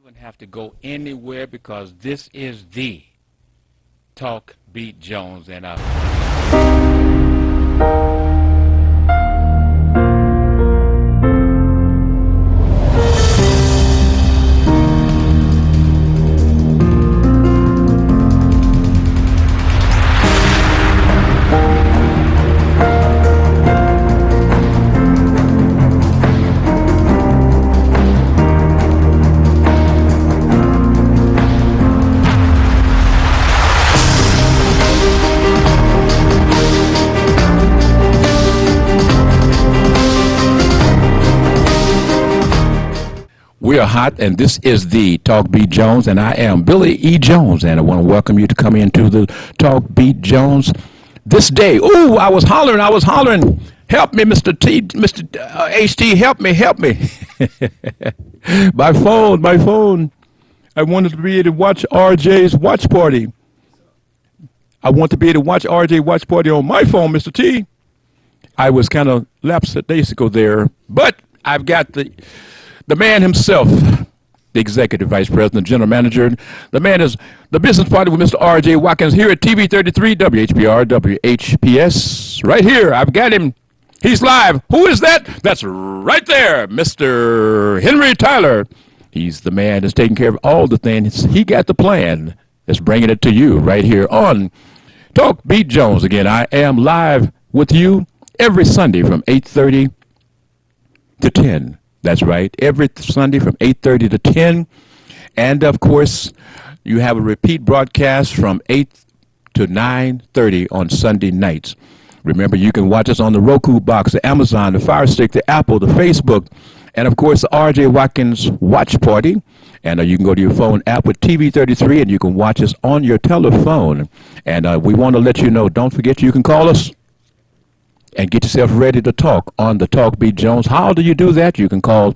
Wouldn't have to go anywhere because this is the Talk Beat Jones and we are hot, and this is the Talk Beat Jones, and I am Billy E. Jones, and I want to welcome you to come into the Talk Beat Jones this day. Ooh, I was hollering. Help me, Mr. T, Mr. HT, help me. My phone. I wanted to be able to watch RJ's watch party. I want to be able to watch RJ watch party on my phone, Mr. T. I was kind of lapsed days ago there, but I've got the man himself, the executive vice president, general manager. The man is the business partner with Mr. R.J. Watkins here at TV 33, WHPR, WHPS. Right here, I've got him. He's live. Who is that? That's right there, Mr. Henry Tyler. He's the man that's taking care of all the things. He got the plan that's bringing it to you right here on Talk Beat Jones. Again, I am live with you every Sunday from 8:30 to 10. That's right, every Sunday from 8:30 to 10. And, of course, you have a repeat broadcast from 8 to 9:30 on Sunday nights. Remember, you can watch us on the Roku box, the Amazon, the Fire Stick, the Apple, the Facebook, and, of course, the R.J. Watkins Watch Party. And you can go to your phone app with TV 33, and you can watch us on your telephone. And we want to let you know, don't forget you can call us and get yourself ready to talk on the Talk Beat Jones. How do you do that? You can call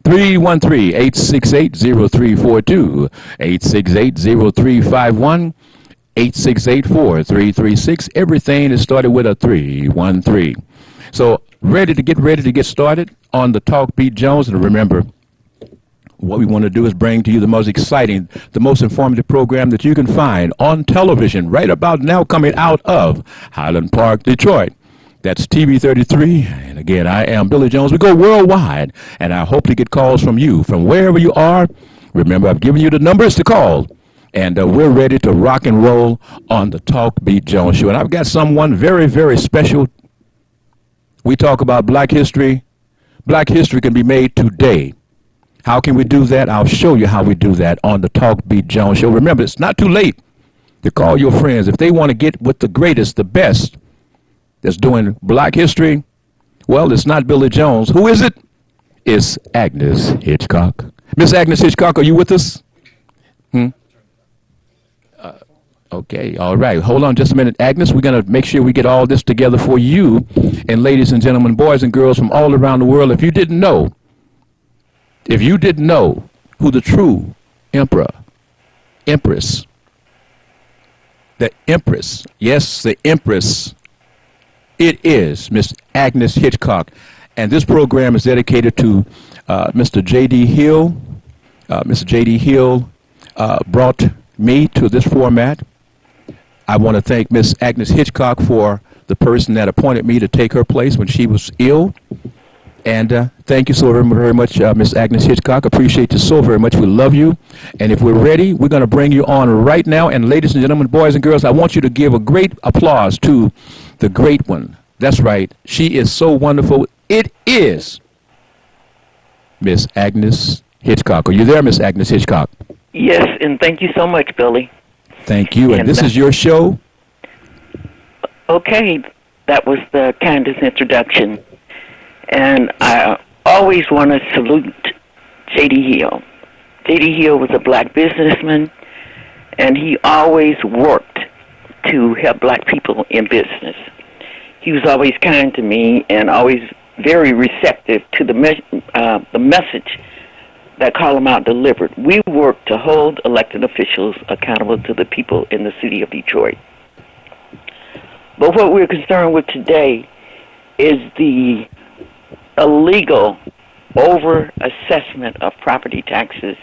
313-868-0342, 868-0351, 868-4336. Everything is started with a 313. So ready to get started on the Talk Beat Jones. And remember, what we want to do is bring to you the most exciting, the most informative program that you can find on television right about now, coming out of Highland Park, Detroit. That's TV 33, and again, I am Billy Jones. We go worldwide, and I hope to get calls from you, from wherever you are. Remember, I've given you the numbers to call, and we're ready to rock and roll on the Talk Beat Jones show. And I've got someone very, very special. We talk about Black history. Black history can be made today. How can we do that? I'll show you how we do that on the Talk Beat Jones show. Remember, it's not too late to call your friends if they want to get with the greatest, the best that's doing Black history. Well, it's not Billy Jones. Who is it? It's Agnes Hitchcock. Miss Agnes Hitchcock, are you with us? Okay, all right. Hold on just a minute, Agnes. We're going to make sure we get all this together for you. And ladies and gentlemen, boys and girls from all around the world, if you didn't know who the true empress, yes, the empress, it is Miss Agnes Hitchcock, and this program is dedicated to Mr. J.D. Hill. Mr. J.D. Hill brought me to this format. I want to thank Miss Agnes Hitchcock for the person that appointed me to take her place when she was ill. And thank you so very much, Miss Agnes Hitchcock. Appreciate you so very much. We love you. And if we're ready, we're going to bring you on right now. And ladies and gentlemen, boys and girls, I want you to give a great applause to the great one. That's right. She is so wonderful. It is Miss Agnes Hitchcock. Are you there, Miss Agnes Hitchcock? Yes, and thank you so much, Billy. Thank you. And this is your show? Okay, that was the kindest introduction. And I always want to salute J.D. Hill. J.D. Hill was a Black businessman, and he always worked to help Black people in business. He was always kind to me and always very receptive to the message that Call 'em Out delivered. We work to hold elected officials accountable to the people in the city of Detroit. But what we're concerned with today is the illegal over-assessment of property taxes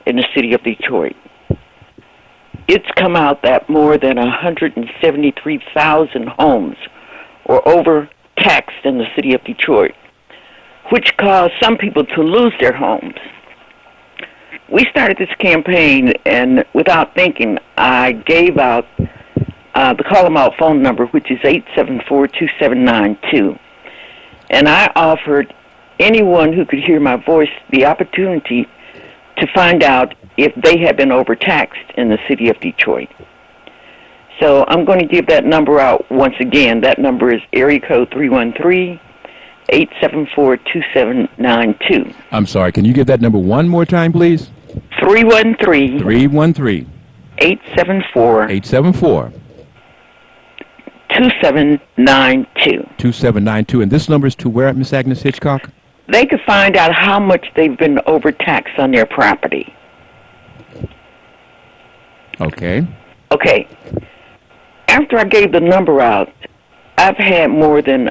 in the city of Detroit. It's come out that more than 173,000 homes were overtaxed in the city of Detroit, which caused some people to lose their homes. We started this campaign, and without thinking, I gave out the call-them-out phone number, which is 874-2792. And I offered anyone who could hear my voice the opportunity to find out if they had been overtaxed in the city of Detroit. So I'm going to give that number out once again. That number is area code 313-874-2792. I'm sorry, can you give that number one more time, please? 313 313 874 874 2792. 2792. And this number is to where, Miss Agnes Hitchcock? They could find out how much they've been overtaxed on their property. Okay. Okay. After I gave the number out, I've had more than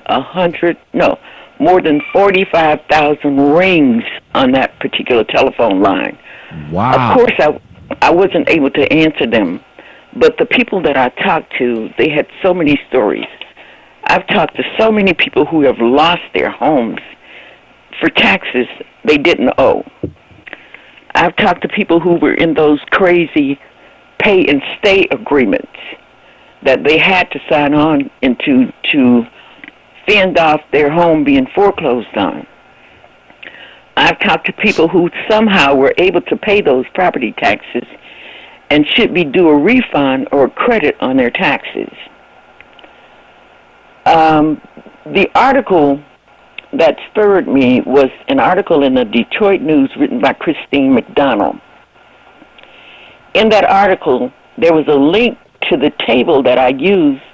45,000 rings on that particular telephone line. Wow. Of course, I wasn't able to answer them, but the people that I talked to, they had so many stories. I've talked to so many people who have lost their homes for taxes they didn't owe. I've talked to people who were in those crazy pay and stay agreements that they had to sign on into to fend off their home being foreclosed on. I've talked to people who somehow were able to pay those property taxes and should be due a refund or a credit on their taxes. The article that spurred me was an article in the Detroit News written by Christine McDonald. In that article, there was a link to the table that I used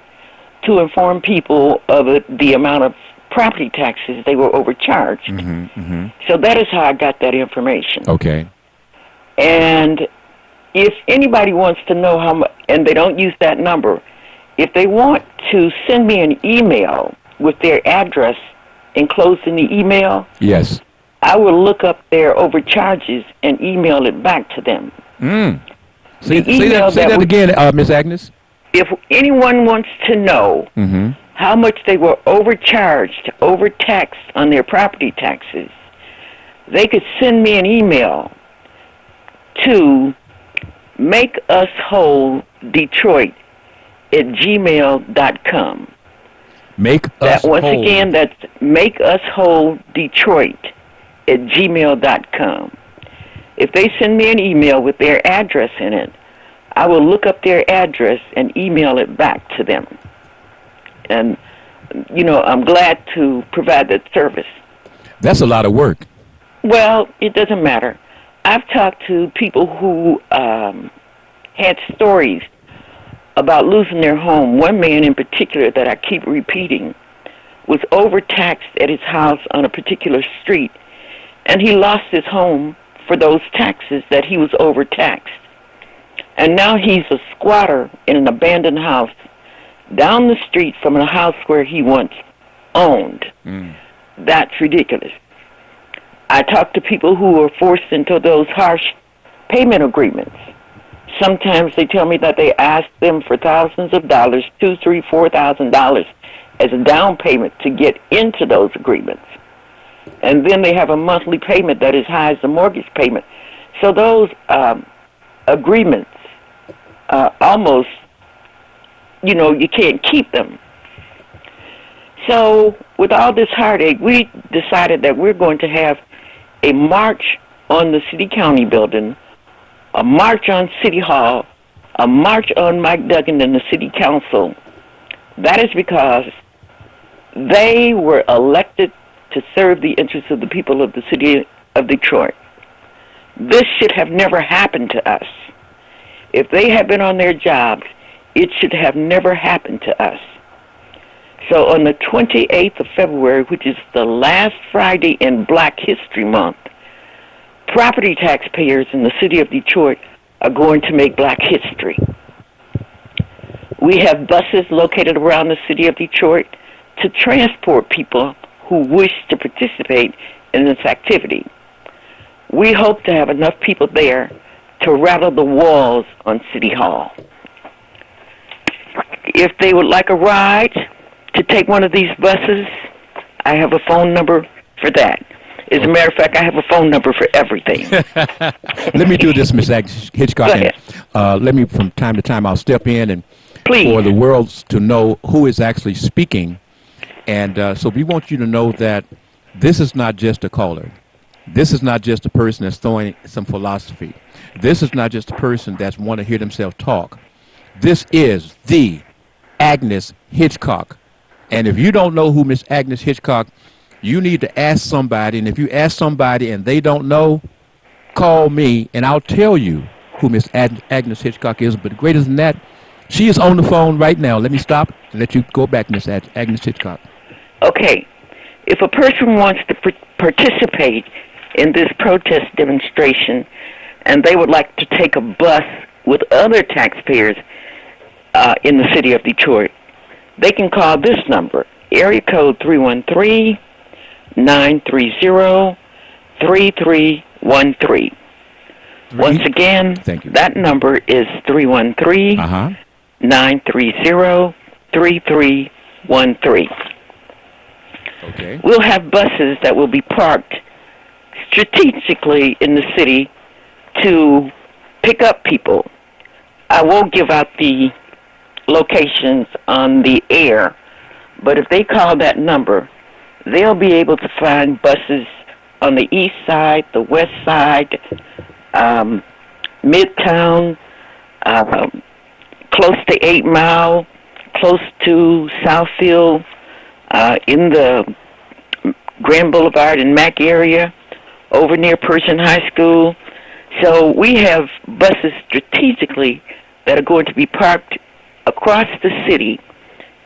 to inform people of the amount of property taxes they were overcharged. So that is how I got that information. Okay. And if anybody wants to know how much, and they don't use that number, if they want to send me an email with their address enclosed in the email, Yes. I will look up their overcharges and email it back to them. Say email that that again, Miss Agnes. If anyone wants to know how much they were overcharged, overtaxed on their property taxes, they could send me an email to makeuswholedetroit@gmail.com. Make us Once whole. again, that's makeuswholedetroit@gmail.com. If they send me an email with their address in it, I will look up their address and email it back to them. And, I'm glad to provide that service. That's a lot of work. Well, it doesn't matter. I've talked to people who had stories about losing their home. One man in particular that I keep repeating was overtaxed at his house on a particular street, and he lost his home for those taxes that he was overtaxed. And now he's a squatter in an abandoned house down the street from a house where he once owned. That's ridiculous. I talk to people who are forced into those harsh payment agreements. Sometimes they tell me that they ask them for thousands of dollars, $2,000, $3,000, $4,000 as a down payment to get into those agreements. And then they have a monthly payment that is high as the mortgage payment. So those agreements almost, you can't keep them. So with all this heartache, we decided that we're going to have a march on the city-county building, a march on City Hall, a march on Mike Duggan and the city council. That is because they were elected to serve the interests of the people of the city of Detroit. This should have never happened to us. If they had been on their jobs, it should have never happened to us. So on the 28th of February, which is the last Friday in Black History Month, property taxpayers in the city of Detroit are going to make black history. We have buses located around the city of Detroit to transport people who wish to participate in this activity. We hope to have enough people there to rattle the walls on City Hall. If they would like a ride to take one of these buses, I have a phone number for that. As a matter of fact, I have a phone number for everything. Let me do this, Miss Hitchcock. Go ahead. And, let me, from time to time, I'll step in and Please. for the world to know who is actually speaking. And so we want you to know that this is not just a caller. This is not just a person that's throwing some philosophy. This is not just a person that's want to hear themselves talk. This is the Agnes Hitchcock. And if you don't know who Miss Agnes Hitchcock, you need to ask somebody. And if you ask somebody and they don't know, call me and I'll tell you who Miss Agnes Hitchcock is. But greater than that, she is on the phone right now. Let me stop and let you go back, Miss Agnes Hitchcock. Okay. If a person wants to participate in this protest demonstration and they would like to take a bus with other taxpayers in the city of Detroit, they can call this number, area code 313-930-3313. Once again, Thank you. that number is 313-930-3313. Okay. We'll have buses that will be parked strategically in the city to pick up people. I won't give out the locations on the air, but if they call that number, they'll be able to find buses on the east side, the west side, Midtown, close to 8 Mile, close to Southfield, in the Grand Boulevard and Mack area, over near Pershing High School. So we have buses strategically that are going to be parked across the city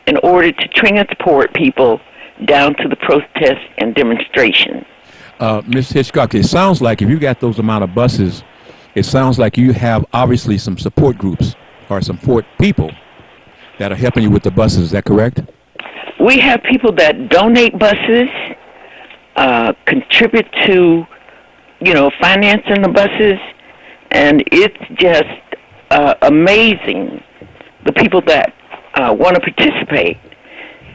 in order to transport people down to the protest and demonstration. Ms. Hitchcock, it sounds like if you got those amount of buses, it sounds like you have obviously some support groups or some support people that are helping you with the buses. Is that correct? We have people that donate buses, contribute to, financing the buses, and it's just amazing, the people that want to participate.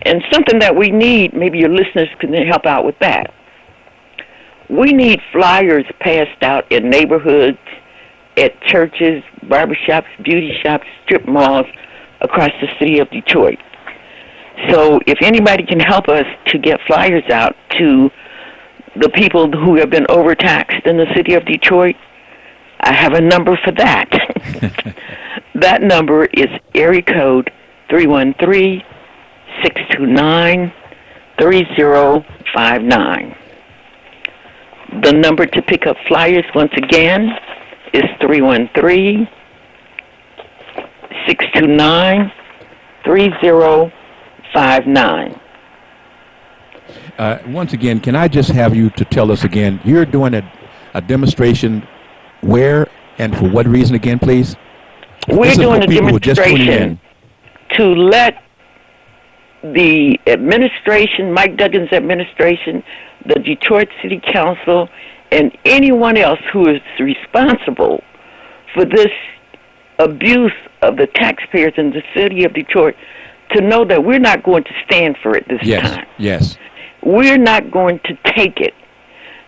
And something that we need, maybe your listeners can help out with that. We need flyers passed out in neighborhoods, at churches, barbershops, beauty shops, strip malls across the city of Detroit. So if anybody can help us to get flyers out to the people who have been overtaxed in the city of Detroit, I have a number for that. That number is area code 313-629-3059. The number to pick up flyers, once again, is 313-629-3059. Once again, can I just have you to tell us again, you're doing a demonstration where and for what reason again, please? We're doing a people who are just tuning demonstration in. to let the administration, Mike Duggan's administration, the Detroit City Council, and anyone else who is responsible for this abuse of the taxpayers in the city of Detroit to know that we're not going to stand for it this time. Yes. We're not going to take it.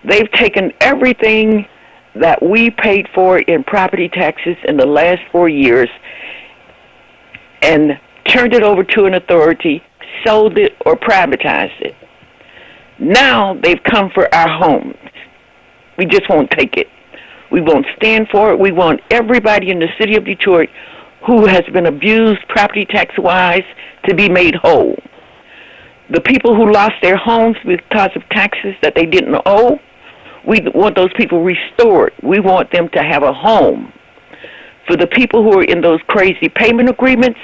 They've taken everything that we paid for in property taxes in the last 4 years and turned it over to an authority, sold it, or privatized it. Now they've come for our homes. We just won't take it. We won't stand for it. We want everybody in the city of Detroit who has been abused property tax-wise to be made whole. The people who lost their homes because of taxes that they didn't owe, we want those people restored. We want them to have a home. For the people who are in those crazy payment agreements,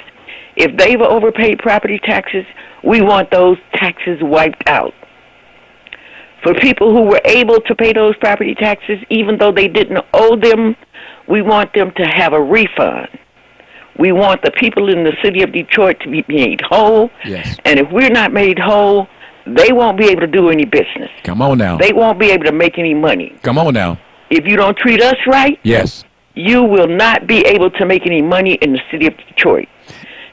if they've overpaid property taxes, we want those taxes wiped out. For people who were able to pay those property taxes, even though they didn't owe them, we want them to have a refund. We want the people in the city of Detroit to be made whole. Yes. And if we're not made whole, they won't be able to do any business. Come on now. They won't be able to make any money. Come on now. If you don't treat us right, Yes. you will not be able to make any money in the city of Detroit.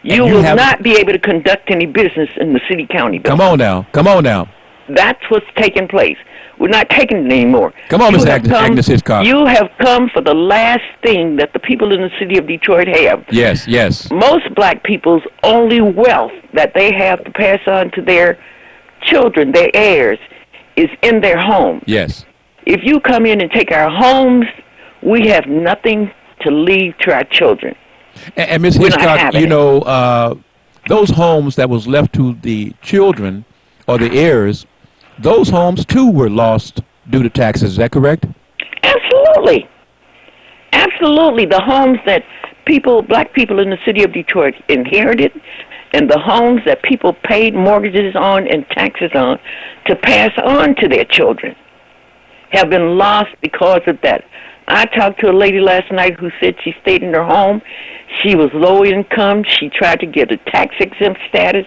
You you will have- not be able to conduct any business in the city county. Come on now. Come on now. That's what's taking place. We're not taking it anymore. Come on, You Miss have Agnes Hitchcock. You have come for the last thing that the people in the city of Detroit have. Yes, yes. Most black people's only wealth that they have to pass on to their children, their heirs, is in their home. Yes. If you come in and take our homes, we have nothing to leave to our children. And Ms. We're not Hitchcock, having you it. know, those homes that was left to the children or the heirs, those homes too were lost due to taxes. Is that correct? Absolutely. Absolutely. The homes that black people in the city of Detroit inherited, and the homes that people paid mortgages on and taxes on to pass on to their children have been lost because of that. I talked to a lady last night who said she stayed in her home. She was low income. She tried to get a tax exempt status.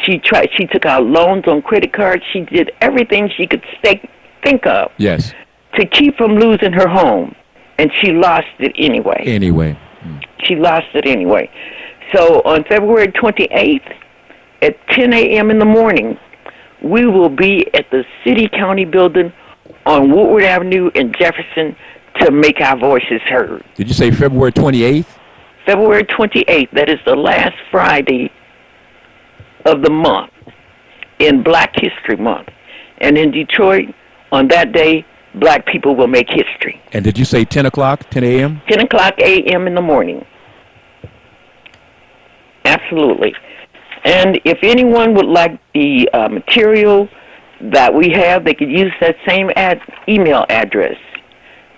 She took out loans on credit cards. She did everything she could think of Yes. to keep from losing her home, and she lost it anyway. Anyway. She lost it anyway. So on February 28th at 10 a.m. in the morning, we will be at the City County building on Woodward Avenue in Jefferson to make our voices heard. Did you say February 28th? February 28th, that is the last Friday of the month in Black History Month. And in Detroit, on that day, black people will make history. And did you say 10 o'clock, 10 a.m.? 10 o'clock a.m. in the morning. Absolutely. And if anyone would like the material that we have, they could use that same email address,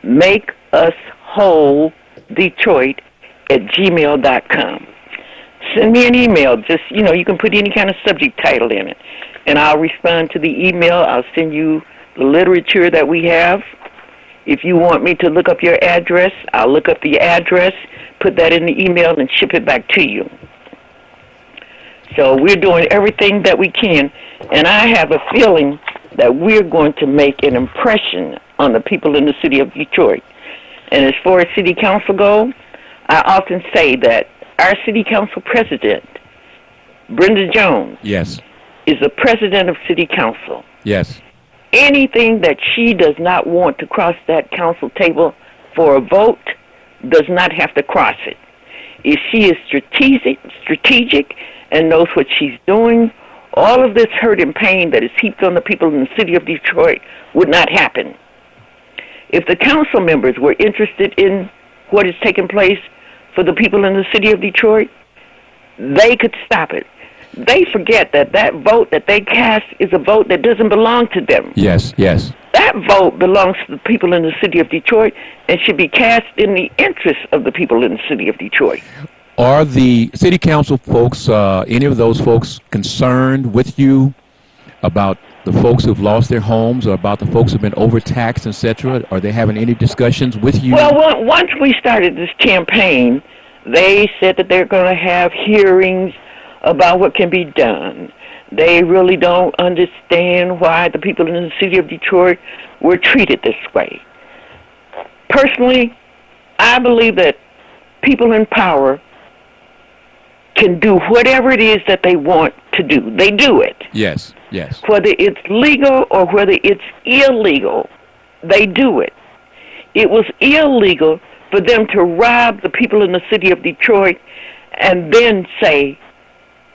makeuswholedetroit@gmail.com. Send me an email. Just, you can put any kind of subject title in it, and I'll respond to the email. I'll send you the literature that we have. If you want me to look up your address, I'll look up the address, put that in the email, and ship it back to you. So we're doing everything that we can, and I have a feeling that we're going to make an impression on the people in the city of Detroit. And as far as city council goes, I often say that our city council president, Brenda Jones, Yes. is the president of city council. Yes. Anything that she does not want to cross that council table for a vote does not have to cross it. If she is strategic and knows what she's doing, all of this hurt and pain that is heaped on the people in the city of Detroit would not happen. If the council members were interested in what is taking place for the people in the city of Detroit, they could stop it. They forget that vote that they cast is a vote that doesn't belong to them. Yes, yes. That vote belongs to the people in the city of Detroit and should be cast in the interest of the people in the city of Detroit. Are the city council folks, any of those folks, concerned with you about the folks who've lost their homes or about the folks who've been overtaxed, etc.? Are they having any discussions with you? Well, once we started this campaign, they said that they're going to have hearings about what can be done. They really don't understand why the people in the city of Detroit were treated this way. Personally, I believe that people in power can do whatever it is that they want to do. They do it. Yes, yes. Whether it's legal or whether it's illegal, they do it. It was illegal for them to rob the people in the city of Detroit and then say,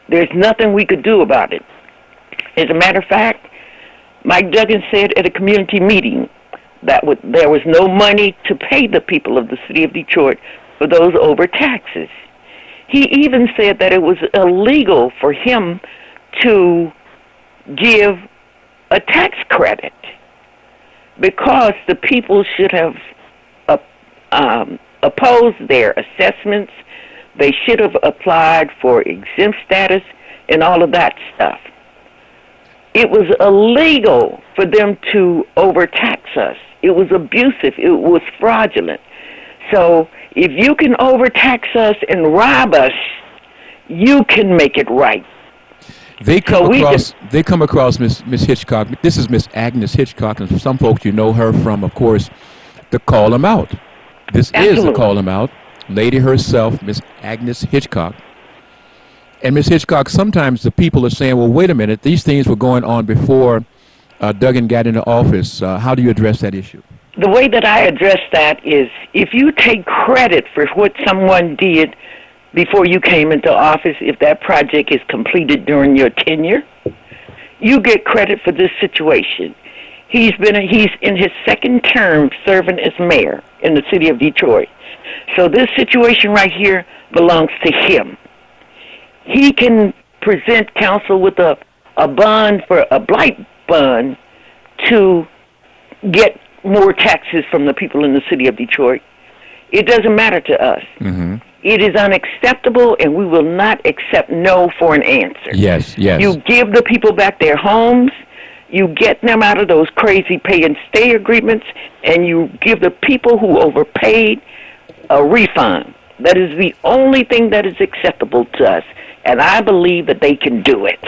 there's nothing we could do about it. As a matter of fact, Mike Duggan said at a community meeting that there was no money to pay the people of the city of Detroit for those overtaxes. He even said that it was illegal for him to give a tax credit because the people should have opposed their assessments. They should have applied for exempt status and all of that stuff. It was illegal for them to overtax us. It was abusive. It was fraudulent. So if you can overtax us and rob us, you can make it right. They come across Miss Hitchcock. This is Miss Agnes Hitchcock, and some folks you know her from, of course, to call him out. This is to Absolutely. call him out. Lady herself, Miss Agnes Hitchcock. And Miss Hitchcock, sometimes the people are saying, well, wait a minute, these things were going on before Duggan got into office. How do you address that issue? The way that I address that is if you take credit for what someone did before you came into office, if that project is completed during your tenure, you get credit for this situation. He's in his second term serving as mayor in the city of Detroit. So this situation right here belongs to him. He can present council with a bond for a blight bond to get more taxes from the people in the city of Detroit. It doesn't matter to us. Mm-hmm. It is unacceptable, and we will not accept no for an answer. Yes, yes. You give the people back their homes, you get them out of those crazy pay and stay agreements, and you give the people who overpaid a refund. That is the only thing that is acceptable to us, and I believe that they can do it.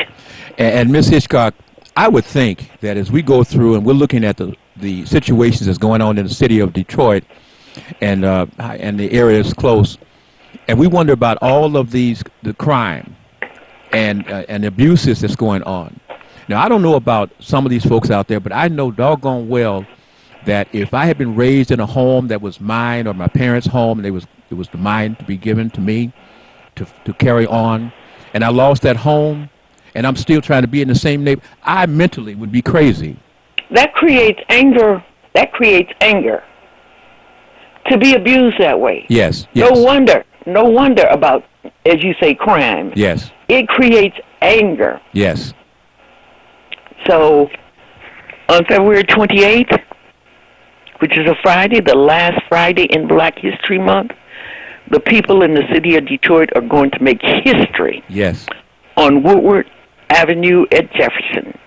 And Ms. Hitchcock, I would think that as we go through and we're looking at the situations that's going on in the city of Detroit and the areas close, and we wonder about all of the crime and abuses that's going on. Now, I don't know about some of these folks out there, but I know doggone well that if I had been raised in a home that was mine or my parents' home, and it was mine to be given to me to carry on, and I lost that home, and I'm still trying to be in the same neighborhood, I mentally would be crazy. That creates anger. That creates anger. To be abused that way. Yes, yes. No wonder about, as you say, crime. Yes. It creates anger. Yes. So, on February 28th, which is a Friday, the last Friday in Black History Month, the people in the city of Detroit are going to make history. Yes. On Woodward Avenue at Jefferson.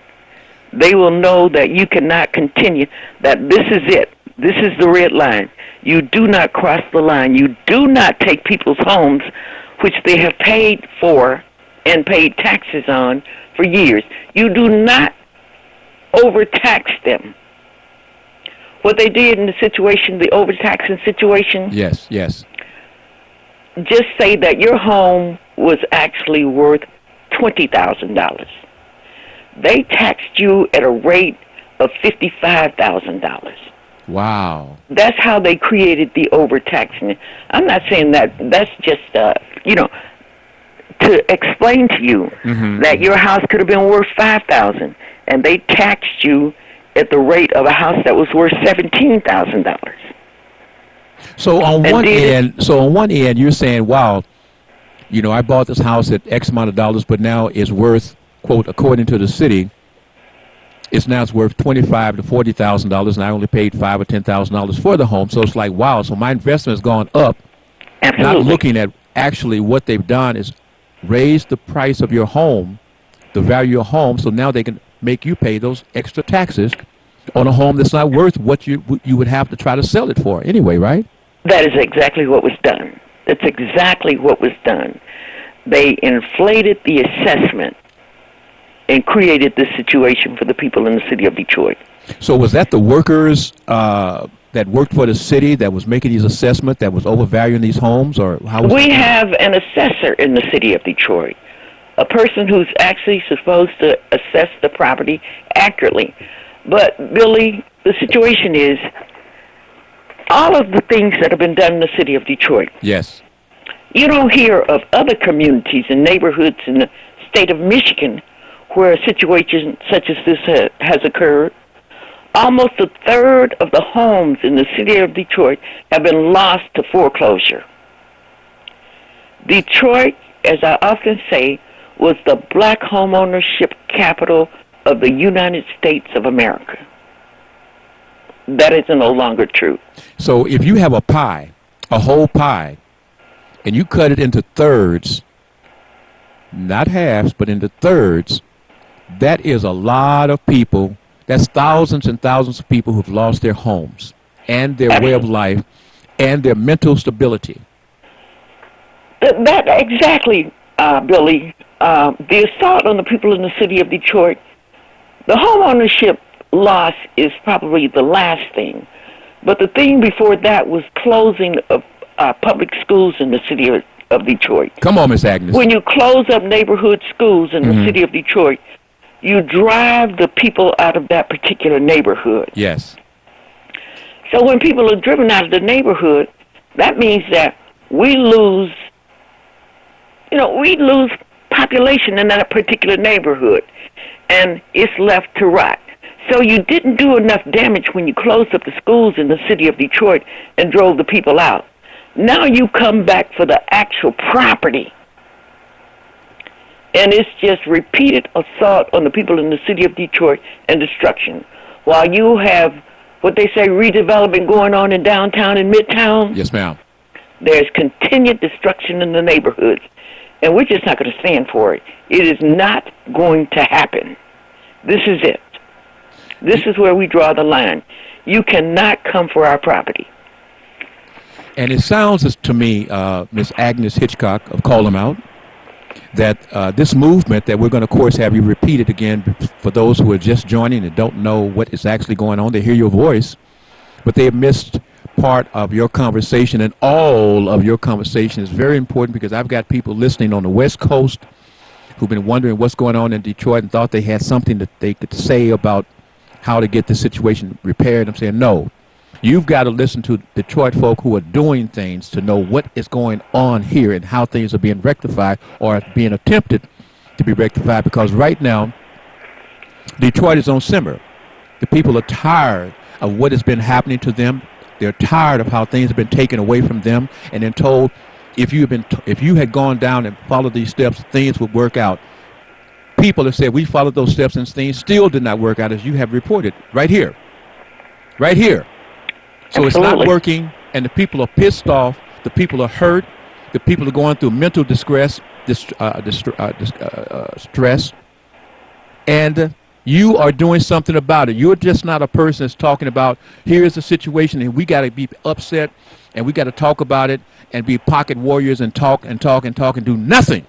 They will know that you cannot continue, that this is it. This is the red line. You do not cross the line. You do not take people's homes, which they have paid for and paid taxes on for years. You do not overtax them. What they did in the situation, the overtaxing situation, Yes, yes. just say that your home was actually worth $20,000. They taxed you at a rate of $55,000. Wow. That's how they created the overtaxing. I'm not saying that. That's just, to explain to you that your house could have been worth $5,000, and they taxed you at the rate of a house that was worth $17,000. So on one end, you're saying, wow, I bought this house at X amount of dollars, but now it's worth, quote, according to the city, it's worth $25,000 to $40,000, and I only paid $5,000 or $10,000 for the home. So it's like, wow, so my investment has gone up. Absolutely. Not looking at actually what they've done is raise the price of your home, the value of your home, so now they can make you pay those extra taxes on a home that's not worth what you would have to try to sell it for anyway, right? That is exactly what was done. That's exactly what was done. They inflated the assessment and created this situation for the people in the city of Detroit. So was that the workers that worked for the city that was making these assessments that was overvaluing these homes, or how was We have an assessor in the city of Detroit, a person who's actually supposed to assess the property accurately. But, Billy, the situation is all of the things that have been done in the city of Detroit. Yes. You don't hear of other communities and neighborhoods in the state of Michigan where a situation such as this has occurred. Almost a third of the homes in the city of Detroit have been lost to foreclosure. Detroit, as I often say, was the black homeownership capital of the United States of America. That is no longer true. So if you have a pie, a whole pie, and you cut it into thirds, not halves, but into thirds, that is a lot of people. That's thousands and thousands of people who've lost their homes and their way of life and their mental stability. That exactly, Billy. The assault on the people in the city of Detroit, the home ownership loss is probably the last thing. But the thing before that was closing of public schools in the city of Detroit. Come on, Miss Agnes. When you close up neighborhood schools in the city of Detroit, you drive the people out of that particular neighborhood. Yes. So when people are driven out of the neighborhood, that means that we lose population in that particular neighborhood, and it's left to rot. So you didn't do enough damage when you closed up the schools in the city of Detroit and drove the people out. Now you come back for the actual property, and it's just repeated assault on the people in the city of Detroit and destruction. While you have what they say redevelopment going on in downtown and midtown, Yes, ma'am. there's continued destruction in the neighborhoods, and we're just not going to stand for it. It is not going to happen. This is it. This is where we draw the line. You cannot come for our property. And it sounds to me, Miss Agnes Hitchcock of Call 'em Out, that this movement that we're going to, of course, have you repeat it again for those who are just joining and don't know what is actually going on. They hear your voice, but they have missed part of your conversation, and all of your conversation is very important because I've got people listening on the West Coast who've been wondering what's going on in Detroit and thought they had something that they could say about how to get this situation repaired. I'm saying, no. You've got to listen to Detroit folk who are doing things to know what is going on here and how things are being rectified or being attempted to be rectified, because right now, Detroit is on simmer. The people are tired of what has been happening to them. They're tired of how things have been taken away from them and then told if you had gone down and followed these steps, things would work out. People have said we followed those steps and things still did not work out, as you have reported right here. Right here. So It's not working, and the people are pissed off. The people are hurt. The people are going through mental stress, and you are doing something about it. You're just not a person that's talking about, here's the situation, and we got to be upset, and we got to talk about it, and be pocket warriors and talk and do nothing.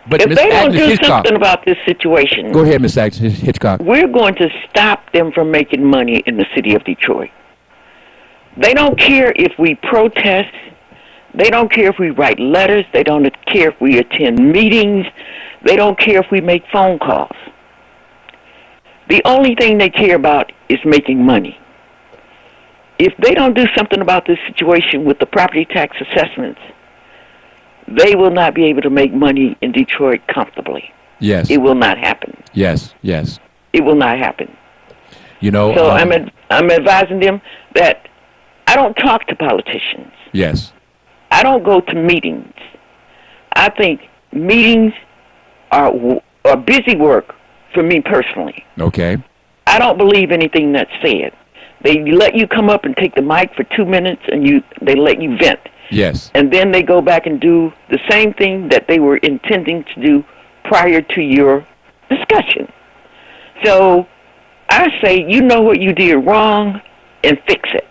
But if Ms. they don't Agnes do Hitchcock, something about this situation, go ahead, Miss Agnes Hitchcock. we're going to stop them from making money in the city of Detroit. They don't care if we protest. They don't care if we write letters. They don't care if we attend meetings. They don't care if we make phone calls. The only thing they care about is making money. If they don't do something about this situation with the property tax assessments, they will not be able to make money in Detroit comfortably. Yes. It will not happen. Yes. It will not happen. You know. So I'm advising them that I don't talk to politicians. Yes. I don't go to meetings. I think meetings are busy work for me personally. Okay. I don't believe anything that's said. They let you come up and take the mic for 2 minutes, and they let you vent. Yes. And then they go back and do the same thing that they were intending to do prior to your discussion. So I say, you know what you did wrong, and fix it.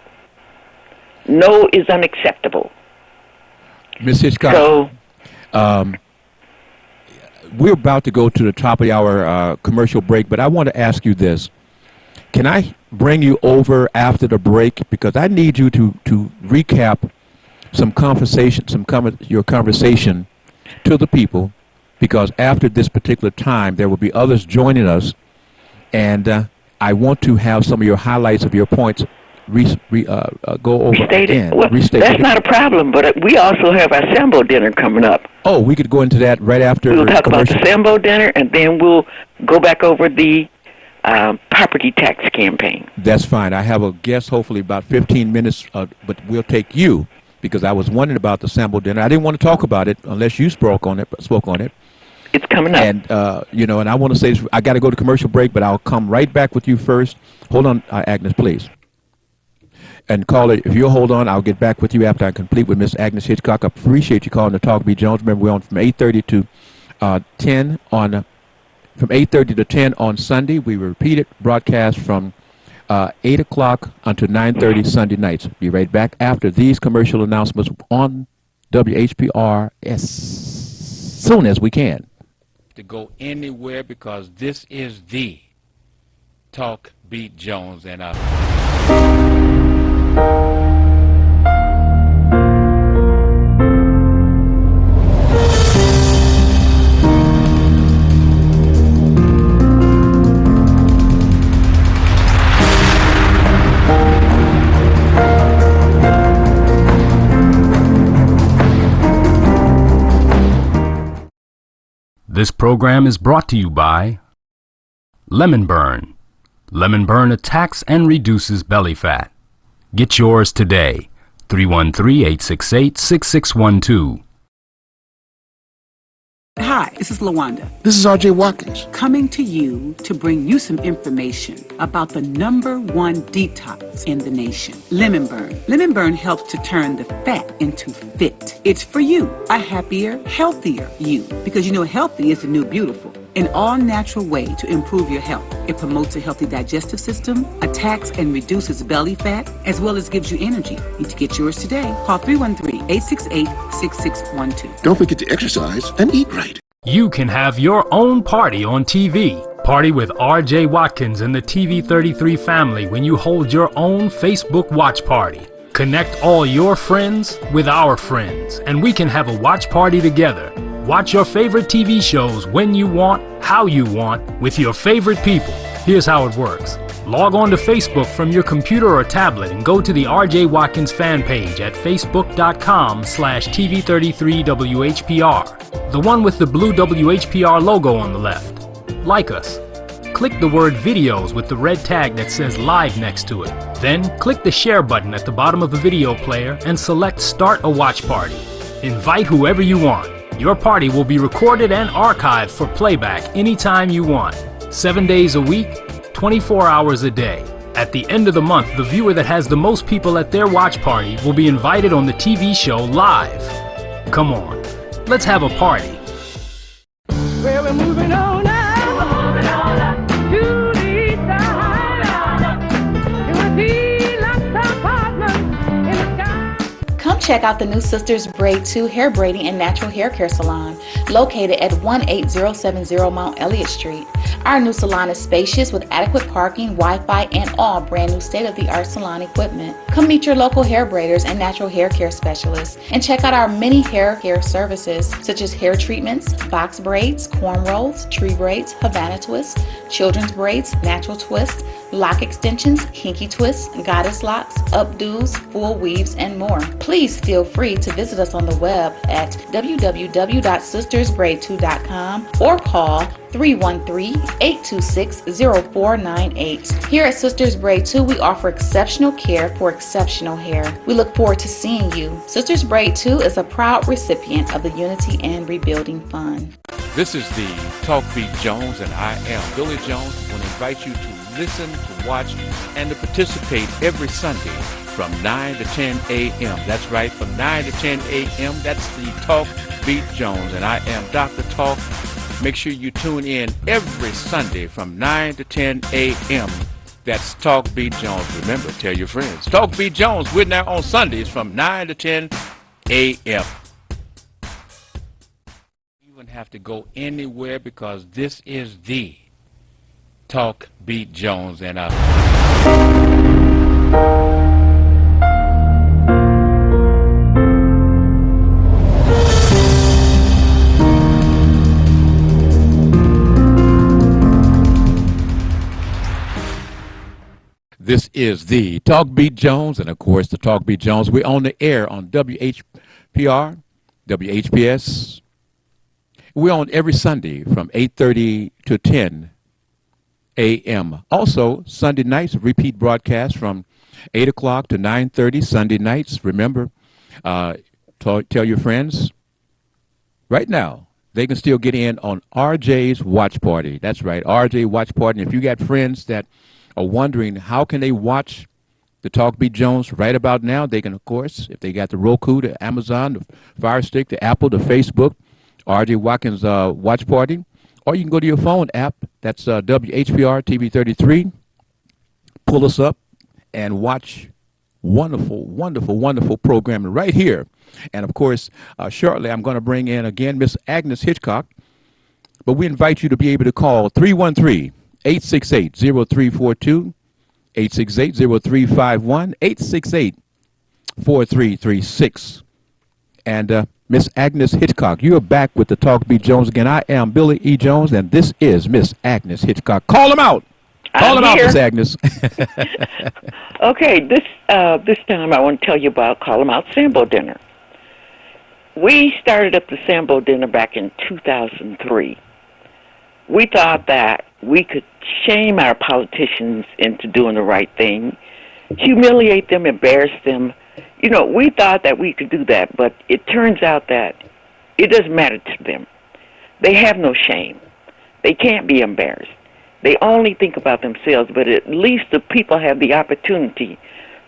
No is unacceptable. Ms. Hitchcock, So we're about to go to the top of our commercial break, but I want to ask you this. Can I bring you over after the break? Because I need you to recap your conversation to the people, because after this particular time, there will be others joining us, and I want to have some of your highlights of your points go over again. Well, that's not a problem, but we also have our Sambo dinner coming up. Oh, we could go into that right after. We'll talk about the Sambo dinner, and then we'll go back over the property tax campaign. That's fine. I have a guest, hopefully about 15 minutes, but we'll take you, because I was wondering about the Sambo dinner. I didn't want to talk about it unless you spoke on it. It's coming up. And, and I want to say this, I got to go to commercial break, but I'll come right back with you first. Hold on, Agnes, please. And caller, if you'll hold on, I'll get back with you after I complete with Miss Agnes Hitchcock. I appreciate you calling to Talk B. Jones. Remember, we're on from 8:30 to 10 on from 8:30 to 10 on Sunday. We repeat it broadcast from 8 o'clock until 9:30 Sunday nights. Be right back after these commercial announcements on WHPR as soon as we can. To go anywhere, because this is the Talk B. Jones, and This program is brought to you by Lemon Burn. Lemon Burn attacks and reduces belly fat. Get yours today. 313-868-6612. Hi, this is LaWanda, This is R.J. Watkins. coming to you to bring you some information about the #1 detox in the nation, Lemon Burn. Lemon Burn helps to turn the fat into fit. It's for you, a happier, healthier you, because you know healthy is the new beautiful. An all-natural way to improve your health. It promotes a healthy digestive system, attacks and reduces belly fat, as well as gives you energy. Need to get yours today. Call 313-868-6612. Don't forget to exercise and eat right. You can have your own party on TV. Party with R.J. Watkins and the TV33 family when you hold your own Facebook watch party. Connect all your friends with our friends, and we can have a watch party together. Watch your favorite TV shows when you want, how you want, with your favorite people. Here's how it works. Log on to Facebook from your computer or tablet and go to the R.J. Watkins fan page at facebook.com/TV33WHPR. The one with the blue WHPR logo on the left. Like us. Click the word videos with the red tag that says live next to it. Then click the share button at the bottom of the video player and select start a watch party. Invite whoever you want. Your party will be recorded and archived for playback anytime you want. 7 days a week, 24 hours a day. At the end of the month, the viewer that has the most people at their watch party will be invited on the TV show live. Come on, let's have a party. Well, we're moving on now. We're moving on up to the east side. You will see lots of apartments in the sky. Come check out the new Sisters Braid 2 hair braiding and natural hair care salon located at 18070 Mount Elliott Street. Our new salon is spacious with adequate parking, Wi-Fi, and all brand new state-of-the-art salon equipment. Come meet your local hair braiders and natural hair care specialists and check out our many hair care services such as hair treatments, box braids, cornrows, tree braids, Havana twists, children's braids, natural twists, lock extensions, kinky twists, goddess locks, updos, full weaves, and more. Please feel free to visit us on the web at www.sistersbraid2.com or call 313-826-0498. Here at Sisters Braid 2, we offer exceptional care for exceptional hair. We look forward to seeing you. Sisters Braid 2 is a proud recipient of the Unity and Rebuilding Fund. This is the Talk Beat Jones, and I am Billy Jones. I want to invite you to listen, to watch, and to participate every Sunday from 9 to 10 a.m. That's right, from 9 to 10 a.m. That's the Talk Beat Jones, and I am Dr. Talk. Make sure you tune in every Sunday from 9 to 10 a.m. That's Talk Beat Jones. Remember, tell your friends. Talk Beat Jones, we're now on Sundays from 9 to 10 a.m. You wouldn't have to go anywhere because this is the Talk Beat Jones. And this is the Talk Beat Jones, and of course the Talk Beat Jones. We're on the air on WHPR, WHPS. We're on every Sunday from 8:30 to 10 a.m. Also, Sunday nights, repeat broadcast from 8 o'clock to 9:30 Sunday nights. Remember, tell your friends right now they can still get in on RJ's Watch Party. That's right, RJ Watch Party. And if you got friends that are wondering how can they watch the Talk Beat Jones right about now, they can, of course, if they got the Roku, the Amazon, the Fire Stick, the Apple, the Facebook, RJ Watkins Watch Party, or you can go to your phone app. That's WHPR TV 33. Pull us up and watch wonderful, wonderful, wonderful programming right here. And, of course, shortly I'm going to bring in again Miss Agnes Hitchcock. But we invite you to be able to call 313-868-0342. 868-0351, 868-4336. And Miss Agnes Hitchcock, you are back with the Talk Beat Jones again. I am Billy E. Jones, and this is Miss Agnes Hitchcock. Call him out. Call him out, here. Miss Agnes. Okay, this time I want to tell you about Call 'em Out Sambo Dinner. We started up the Sambo Dinner back in 2003. We thought that we could shame our politicians into doing the right thing, humiliate them, embarrass them. You know, we thought that we could do that, but it turns out that it doesn't matter to them. They have no shame. They can't be embarrassed. They only think about themselves, but at least the people have the opportunity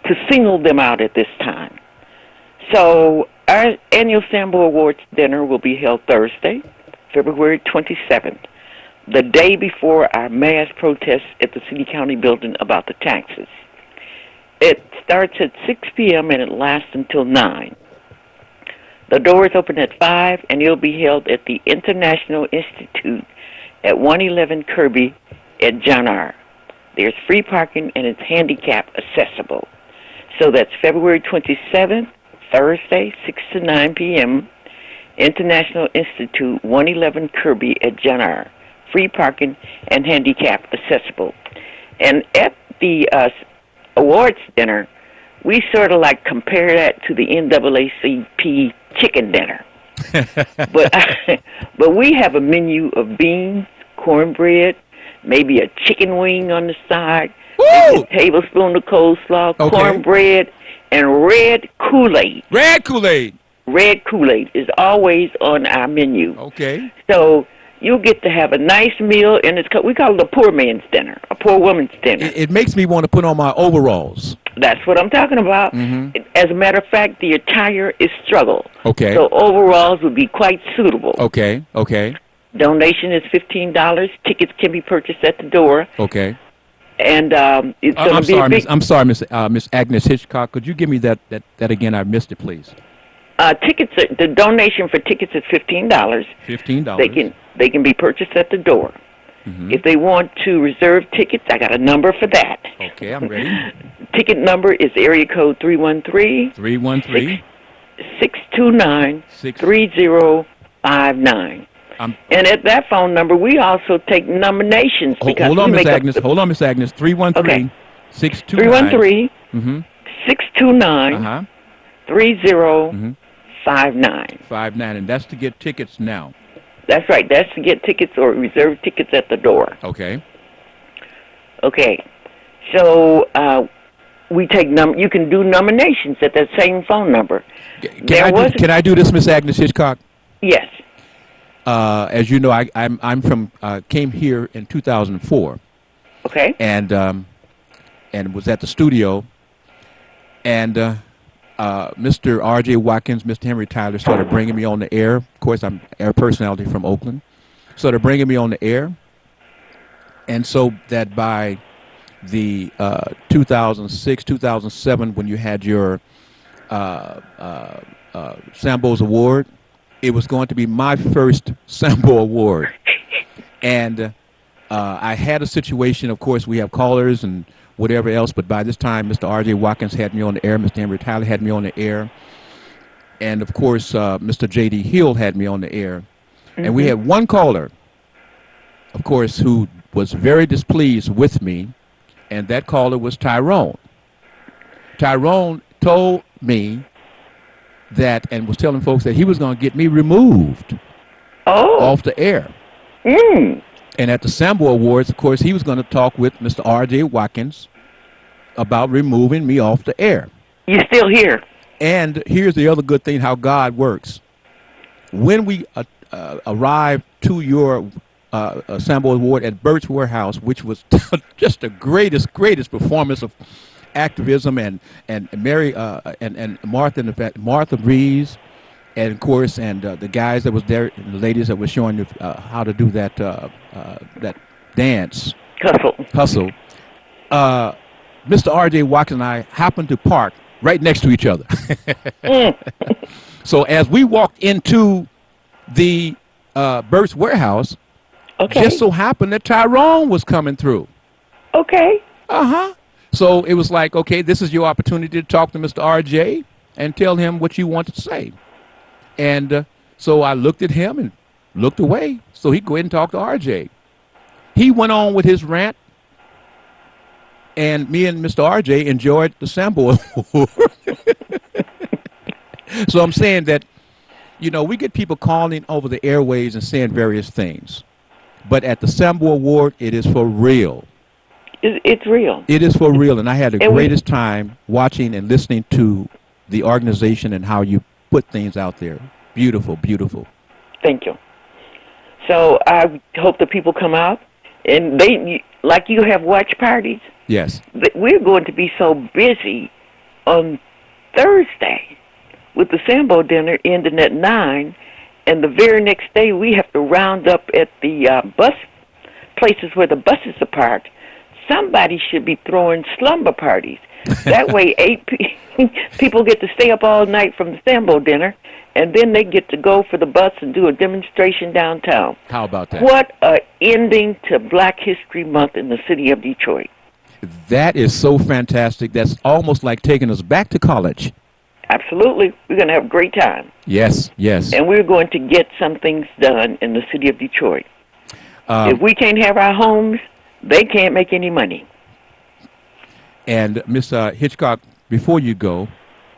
to single them out at this time. So our annual Sambo Awards dinner will be held Thursday, February 27th, the day before our mass protest at the City County building about the taxes. It starts at 6 p.m. and it lasts until 9. The doors open at 5, and it'll be held at the International Institute at 111 Kirby at John R. There's free parking, and it's handicap accessible. So that's February 27th, Thursday, 6 to 9 p.m., International Institute, 111 Kirby at John R. Free parking and handicap accessible. And at the awards dinner, we sort of like compare that to the NAACP chicken dinner. But we have a menu of beans, cornbread, maybe a chicken wing on the side, maybe a tablespoon of coleslaw, cornbread, and red Kool-Aid. Red Kool-Aid. Red Kool-Aid is always on our menu. Okay. So you'll get to have a nice meal, and we call it a poor man's dinner, a poor woman's dinner. It makes me want to put on my overalls. That's what I'm talking about. Mm-hmm. As a matter of fact, the attire is struggle. Okay. So overalls would be quite suitable. Okay. Okay. Donation is $15. Tickets can be purchased at the door. Okay. And it's going to be sorry, a big... I'm sorry, Miss Agnes Hitchcock. Could you give me that again? I missed it, please. Tickets. The donation for tickets is $15. $15. They can be purchased at the door. Mm-hmm. If they want to reserve tickets, I got a number for that. Okay, I'm ready. Ticket number is area code 313-629-3059. And at that phone number, we also take nominations. Hold on, Miss Agnes. 313-629. 629 3059. And that's to get tickets now. That's right. That's to get tickets or reserve tickets at the door. Okay. Okay. So we take you can do nominations at that same phone number. Can I do this, Miss Agnes Hitchcock? Yes. As you know, I'm from came here in 2004. Okay. And was at the studio, and Mr. R.J. Watkins, Mr. Henry Tyler started bringing me on the air. Of course, I'm air personality from Oakland. Started bringing me on the air, and so that by the 2006, 2007, when you had your Sambo's Award, it was going to be my first Sambo Award. And I had a situation, of course, we have callers and whatever else, but by this time, Mr. R.J. Watkins had me on the air, Mr. Henry Tyler had me on the air, and, of course, Mr. J.D. Hill had me on the air. Mm-hmm. And we had one caller, of course, who was very displeased with me, and that caller was Tyrone. Tyrone told me that, and was telling folks that he was going to get me removed off the air. Mm. And at the Sambo Awards, of course, he was going to talk with Mr. R.J. Watkins about removing me off the air. You're still here. And here's the other good thing, how God works. When we arrived to your Sambo Award at Burt's Warehouse, which was just the greatest performance of activism, and Mary and Martha, in fact, Martha Reeves, and of course, and the guys that was there, and the ladies that were showing you how to do that that dance hustle. Mr. R.J. Watkins and I happened to park right next to each other. So as we walked into the Burt's Warehouse, just so happened that Tyrone was coming through. Okay. Uh-huh. So it was like, okay, this is your opportunity to talk to Mr. RJ and tell him what you want to say. And so I looked at him and looked away. So he go ahead and talk to RJ. He went on with his rant, and me and Mr. RJ enjoyed the Sambo Award. So I'm saying that, we get people calling over the airways and saying various things. But at the Sambo Award, it is for real. It's real. It is for real. And I had the And greatest time watching and listening to the organization and how you put things out there. Beautiful, beautiful. Thank you. So I hope the people come out, and like you have watch parties. Yes. We're going to be so busy on Thursday with the Sambo dinner ending at 9, and the very next day we have to round up at the bus places where the buses are parked. Somebody should be throwing slumber parties. That way 8 people get to stay up all night from the Sambo dinner, and then they get to go for the bus and do a demonstration downtown. How about that? What a ending to Black History Month in the city of Detroit. That is so fantastic. That's almost like taking us back to college. Absolutely. We're going to have a great time. Yes, yes. And we're going to get some things done in the city of Detroit. If we can't have our homes, they can't make any money. And Miss Hitchcock, before you go,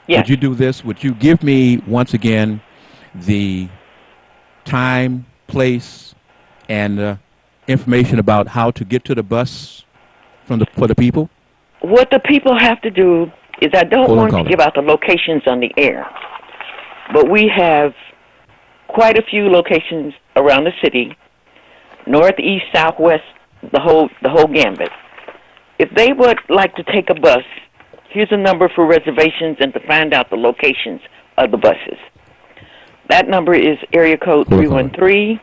Yes. would you do this? Would you give me, once again, the time, place, and information about how to get to the bus for the people? What the people have to do is, I don't Hold on, want to caller. give out the locations on the air, but we have quite a few locations around the city, north, east, southwest, the whole gambit. If they would like to take a bus, here's a number for reservations and to find out the locations of the buses. That number is area code Hold on, caller. 313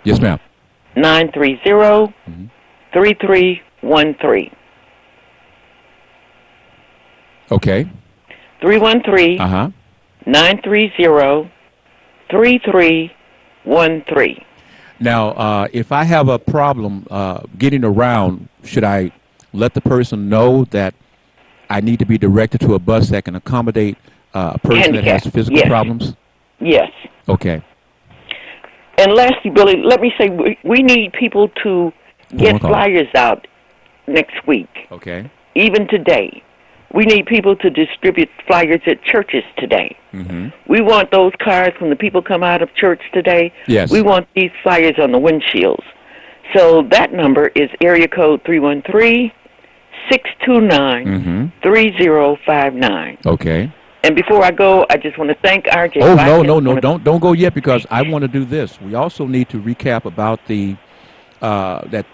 Yes, ma'am. 930 3313. Okay. 313 Uh-huh. 930 3313. Now, if I have a problem getting around, should I let the person know that I need to be directed to a bus that can accommodate a person that has Handicap, physical yes. problems? Yes. Okay. And lastly, Billy, let me say we need people to get on, caller. flyers out next week, Okay. even today. We need people to distribute flyers at churches today. Mm-hmm. We want those cards when the people come out of church today. Yes. We want these flyers on the windshields. So that number is area code 313-629-3059. Okay. And before I go, I just want to thank RJ. Oh, Watkins. no, don't go yet, because I want to do this. We also need to recap about the that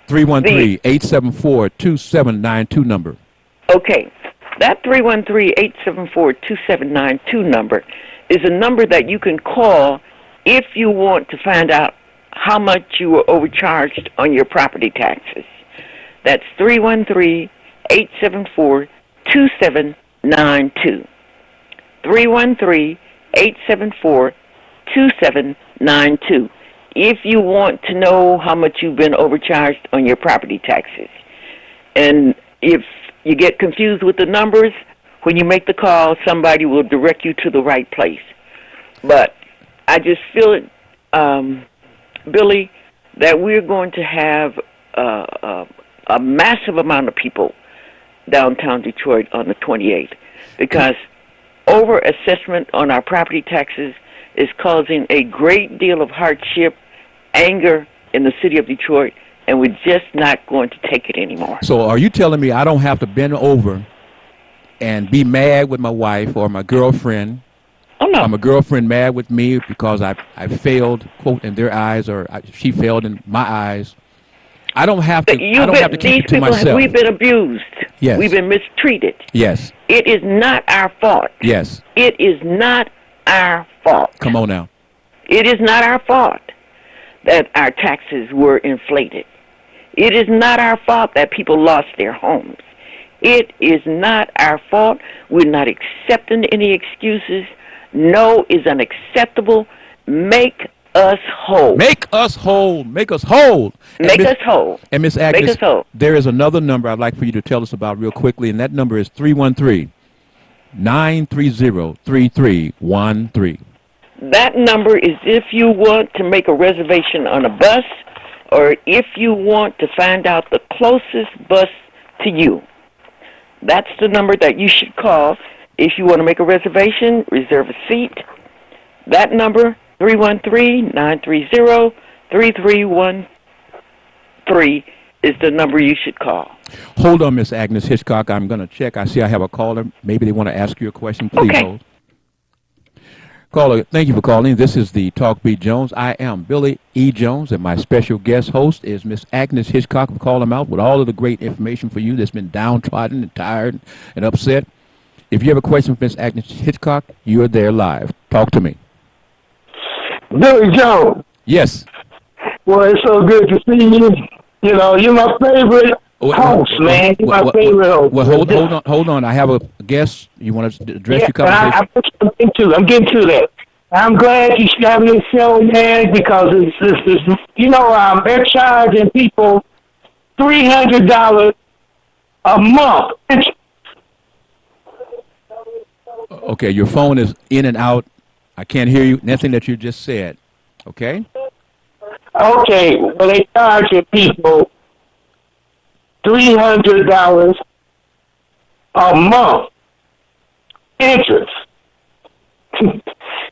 313-874-2792 number. Okay. That 313-874-2792 number is a number that you can call if you want to find out how much you were overcharged on your property taxes. That's 313-874-2792. 313-874-2792. If you want to know how much you've been overcharged on your property taxes. And if you get confused with the numbers, when you make the call, somebody will direct you to the right place. But I just feel it, Billy, that we're going to have a massive amount of people downtown Detroit on the 28th, because over-assessment on our property taxes is causing a great deal of hardship, anger in the city of Detroit, and we're just not going to take it anymore. So are you telling me I don't have to bend over and be mad with my wife or my girlfriend? Oh, no. Or my girlfriend mad with me because I failed, quote, in their eyes, or she failed in my eyes. I don't have to. I don't have to keep it to myself. We've been abused. Yes. We've been mistreated. Yes. It is not our fault. Yes. It is not our fault. Come on now. It is not our fault that our taxes were inflated. It is not our fault that people lost their homes. It is not our fault. We're not accepting any excuses. No is unacceptable. Make us whole. Make us whole. Make us whole. And Make Miss- us whole. And Miss Agnes, us whole. there is another number I'd like for you to tell us about real quickly, and that number is 313-930-3313. That number is if you want to make a reservation on a bus or if you want to find out the closest bus to you. That's the number that you should call if you want to make a reservation, reserve a seat. That number, 313-930-3313, is the number you should call. Hold on, Miss Agnes Hitchcock. I'm going to check. I see I have a caller. Maybe they want to ask you a question. Please Okay. hold. Caller, thank you for calling. This is the Talk Beat Jones. I am Billy E. Jones, and my special guest host is Miss Agnes Hitchcock. We'll call him out with all of the great information for you that's been downtrodden and tired and upset. If you have a question for Miss Agnes Hitchcock, you're there live. Talk to me. Billy Jones. Yes. Well, it's so good to see you. You know, you're my favorite host, man. You're my favorite host. Well, hold on. I have a guest. You want to address your Yeah, conversation? I'm getting to that. I'm glad you're having this show, man, because it's you know, they're charging people $300 a month. Okay, your phone is in and out. I can't hear you. Nothing that you just said. Okay? Okay, well, they charging people $300 a month interest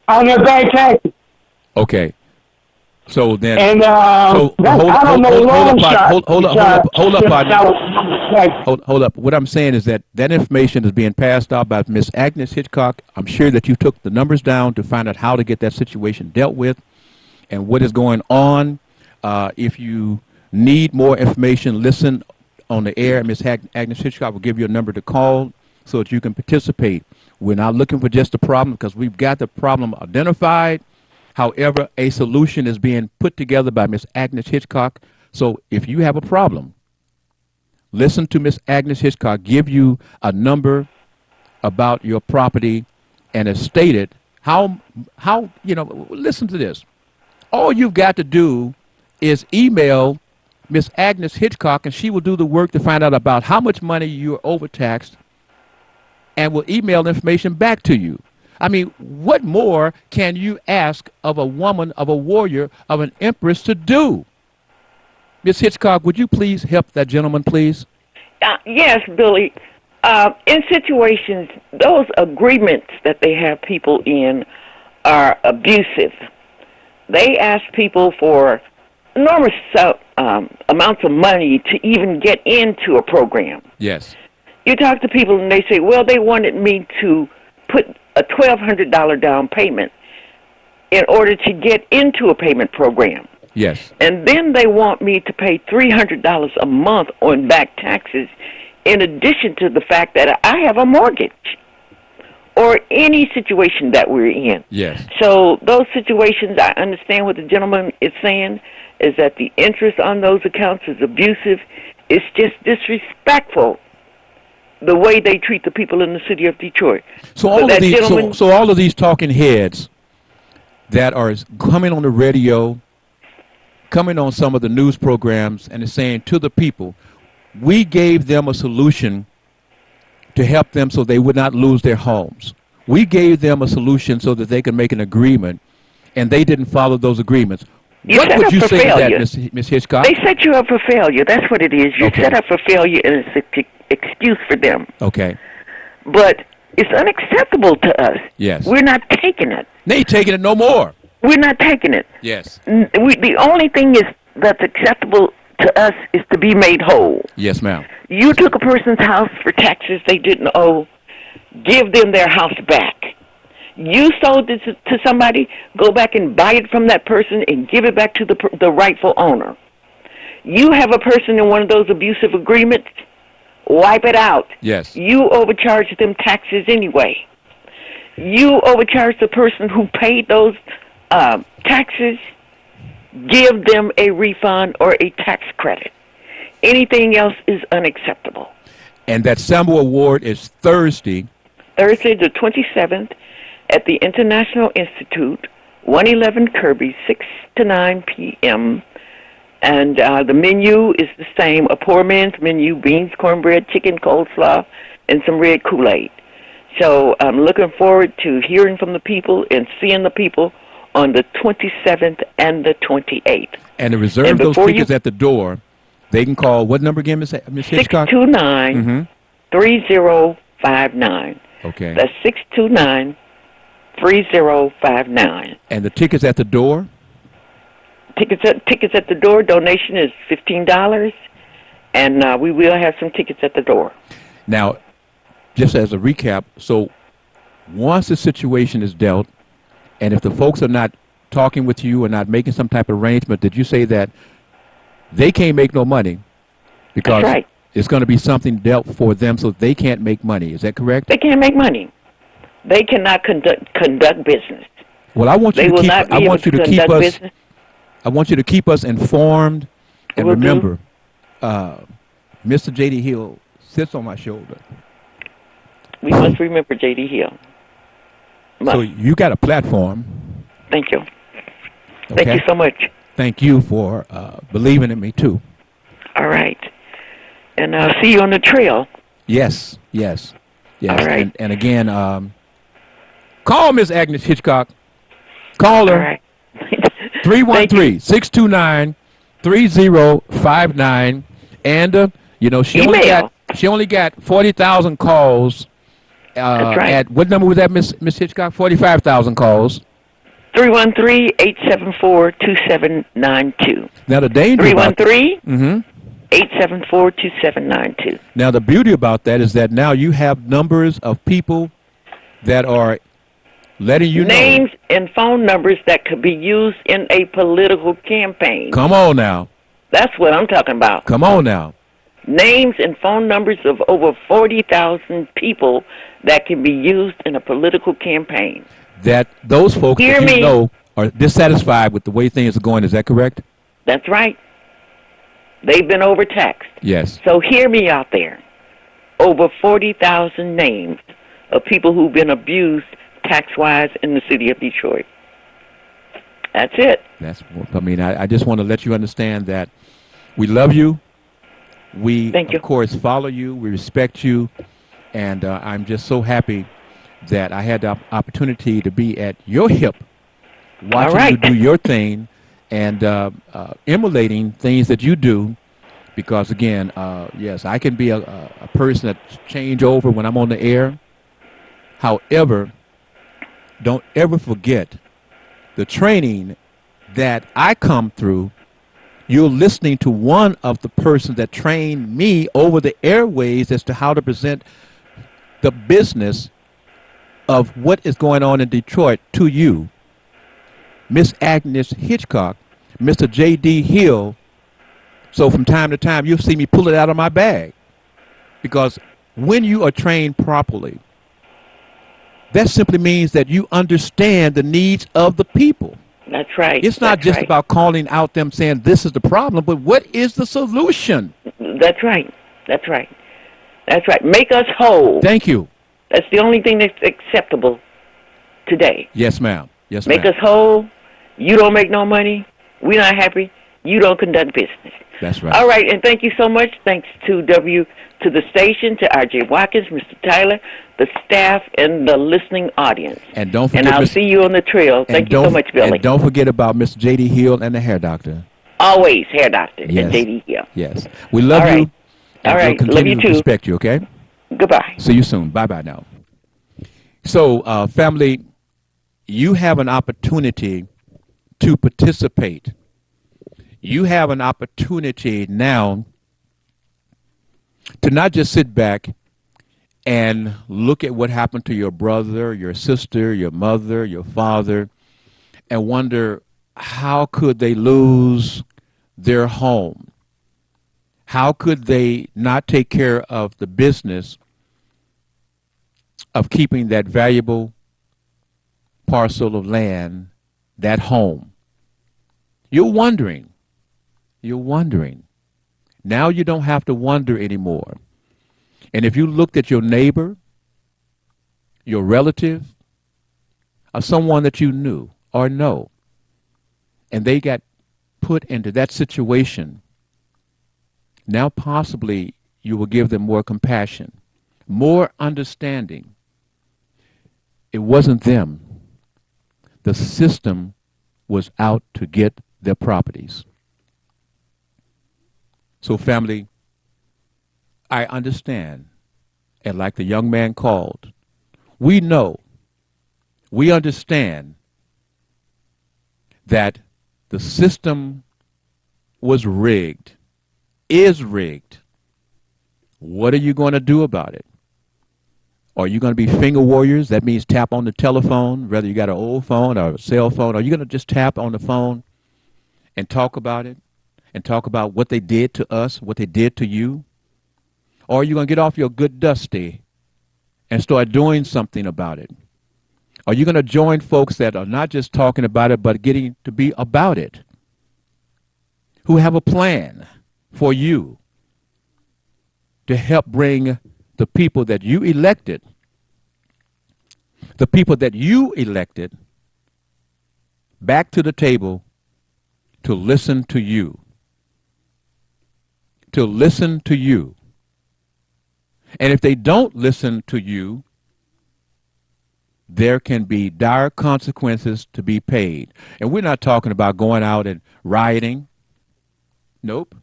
on their back taxes. Okay. So then, And so hold up. What I'm saying is that information is being passed out by Miss Agnes Hitchcock. I'm sure that you took the numbers down to find out how to get that situation dealt with and what is going on. If you need more information, listen on the air. Miss Agnes Hitchcock will give you a number to call so that you can participate. We're not looking for just a problem because we've got the problem identified. However, a solution is being put together by Miss Agnes Hitchcock. So if you have a problem, listen to Miss Agnes Hitchcock give you a number about your property and as stated how listen to this. All you've got to do is email Miss Agnes Hitchcock and she will do the work to find out about how much money you're overtaxed and will email the information back to you. I mean, what more can you ask of a woman, of a warrior, of an empress to do? Miss Hitchcock, would you please help that gentleman, please? Yes, Billy. In situations, those agreements that they have people in are abusive. They ask people for enormous amounts of money to even get into a program. Yes. You talk to people and they say, well, they wanted me to put a $1,200 down payment in order to get into a payment program. Yes. And then they want me to pay $300 a month on back taxes in addition to the fact that I have a mortgage or any situation that we're in. Yes. So those situations, I understand what the gentleman is saying, is that the interest on those accounts is abusive. It's just disrespectful the way they treat the people in the city of Detroit. So all of these, so all of these talking heads that are coming on the radio, coming on some of the news programs, and is saying to the people, we gave them a solution to help them so they would not lose their homes. We gave them a solution so that they could make an agreement, and they didn't follow those agreements. What would you say to that, Ms. Hitchcock? They set you up for failure. That's what it is. You're set up for failure, and it's an excuse for them. Okay. But it's unacceptable to us. Yes. We're not taking it. They ain't taking it no more. We're not taking it. Yes. The only thing that's acceptable to us is to be made whole. Yes, ma'am. You took a person's house for taxes they didn't owe. Give them their house back. You sold it to somebody, go back and buy it from that person and give it back to the rightful owner. You have a person in one of those abusive agreements, wipe it out. Yes. You overcharge them taxes anyway. You overcharge the person who paid those taxes, give them a refund or a tax credit. Anything else is unacceptable. And that Sambo Award is Thursday the 27th, at the International Institute, 111 Kirby, 6 to 9 p.m. And the menu is the same, a poor man's menu, beans, cornbread, chicken, coleslaw, and some red Kool-Aid. So I'm looking forward to hearing from the people and seeing the people on the 27th and the 28th. And to reserve those tickets at the door, they can call what number again, Miss Hitchcock? 629-3059. Okay. That's 629-3059. And the tickets at the door? Tickets at the door. Donation is $15, and we will have some tickets at the door. Now, just as a recap, so once the situation is dealt, and if the folks are not talking with you or not making some type of arrangement, did you say that they can't make no money because That's right. it's going to be something dealt for them, so they can't make money? Is that correct? They can't make money. They cannot conduct business. Well, I want you They to will keep. not be I able want you to keep conduct us. business. I want you to keep us informed, and Will do. remember, Mr. J.D. Hill sits on my shoulder. We must remember J.D. Hill. So you got a platform. Thank you. Okay? Thank you so much. Thank you for believing in me too. All right. And I'll see you on the trail. Yes, yes, yes. All right. And again, call Miss Agnes Hitchcock. Call her. All right. 313-629-3059. And she only got 40,000 calls. That's right. At what number was that, Miss Hitchcock? 45,000 calls. 313-874-2792. Now the danger. 313-874-2792. Now the beauty about that is that now you have numbers of people that are letting you Names and phone numbers that could be used in a political campaign. Come on now. That's what I'm talking about. Come on now. Names and phone numbers of over 40,000 people that can be used in a political campaign. That those folks Hear that you me. know are dissatisfied with the way things are going. Is that correct? That's right. They've been overtaxed. Yes. So hear me out there. Over 40,000 names of people who've been abused tax-wise in the city of Detroit. That's it. I just want to let you understand that we love you. We, Thank you. of course, follow you. We respect you. And I'm just so happy that I had the opportunity to be at your hip, watching you do your thing and emulating things that you do. Because, again, yes, I can be a person that change over when I'm on the air. However, don't ever forget the training that I come through. You're listening to one of the persons that trained me over the airways as to how to present the business of what is going on in Detroit to you. Miss Agnes Hitchcock, Mr. J.D. Hill. So from time to time, you'll see me pull it out of my bag. Because when you are trained properly, that simply means that you understand the needs of the people. That's right. It's not That's just right. about calling out them saying this is the problem, but what is the solution? That's right. That's right. That's right. Make us whole. Thank you. That's the only thing that's acceptable today. Yes, ma'am. Yes, ma'am. Make us whole. You don't make no money. We're not happy. You don't conduct business. That's right. All right, and thank you so much. Thanks to the station, to R.J. Watkins, Mr. Tyler, the staff, and the listening audience. And don't forget. And I'll see you on the trail. Thank you so much, Billy. And don't forget about Mr. J.D. Hill and the hair doctor. Always hair doctor Yes. and J.D. Hill. Yes. We love All you. right. And All we'll right. continue Love you to too. respect you, okay? Goodbye. See you soon. Bye-bye now. So, family, you have an opportunity to participate. You have an opportunity now to not just sit back and look at what happened to your brother, your sister, your mother, your father, and wonder how could they lose their home? How could they not take care of the business of keeping that valuable parcel of land, that home? You're wondering. You're wondering. Now you don't have to wonder anymore. And if you looked at your neighbor, your relative, or someone that you knew, or no, and they got put into that situation, now possibly you will give them more compassion, more understanding. It wasn't them. The system was out to get their properties. So family, I understand, and like the young man called, we know, we understand that the system was rigged, is rigged. What are you going to do about it? Are you going to be finger warriors? That means tap on the telephone, whether you got an old phone or a cell phone. Are you going to just tap on the phone and talk about it and talk about what they did to us, what they did to you? Or are you going to get off your good dusty and start doing something about it? Are you going to join folks that are not just talking about it, but getting to be about it, who have a plan for you to help bring the people that you elected, back to the table to listen to you, And if they don't listen to you, there can be dire consequences to be paid. And we're not talking about going out and rioting. Nope.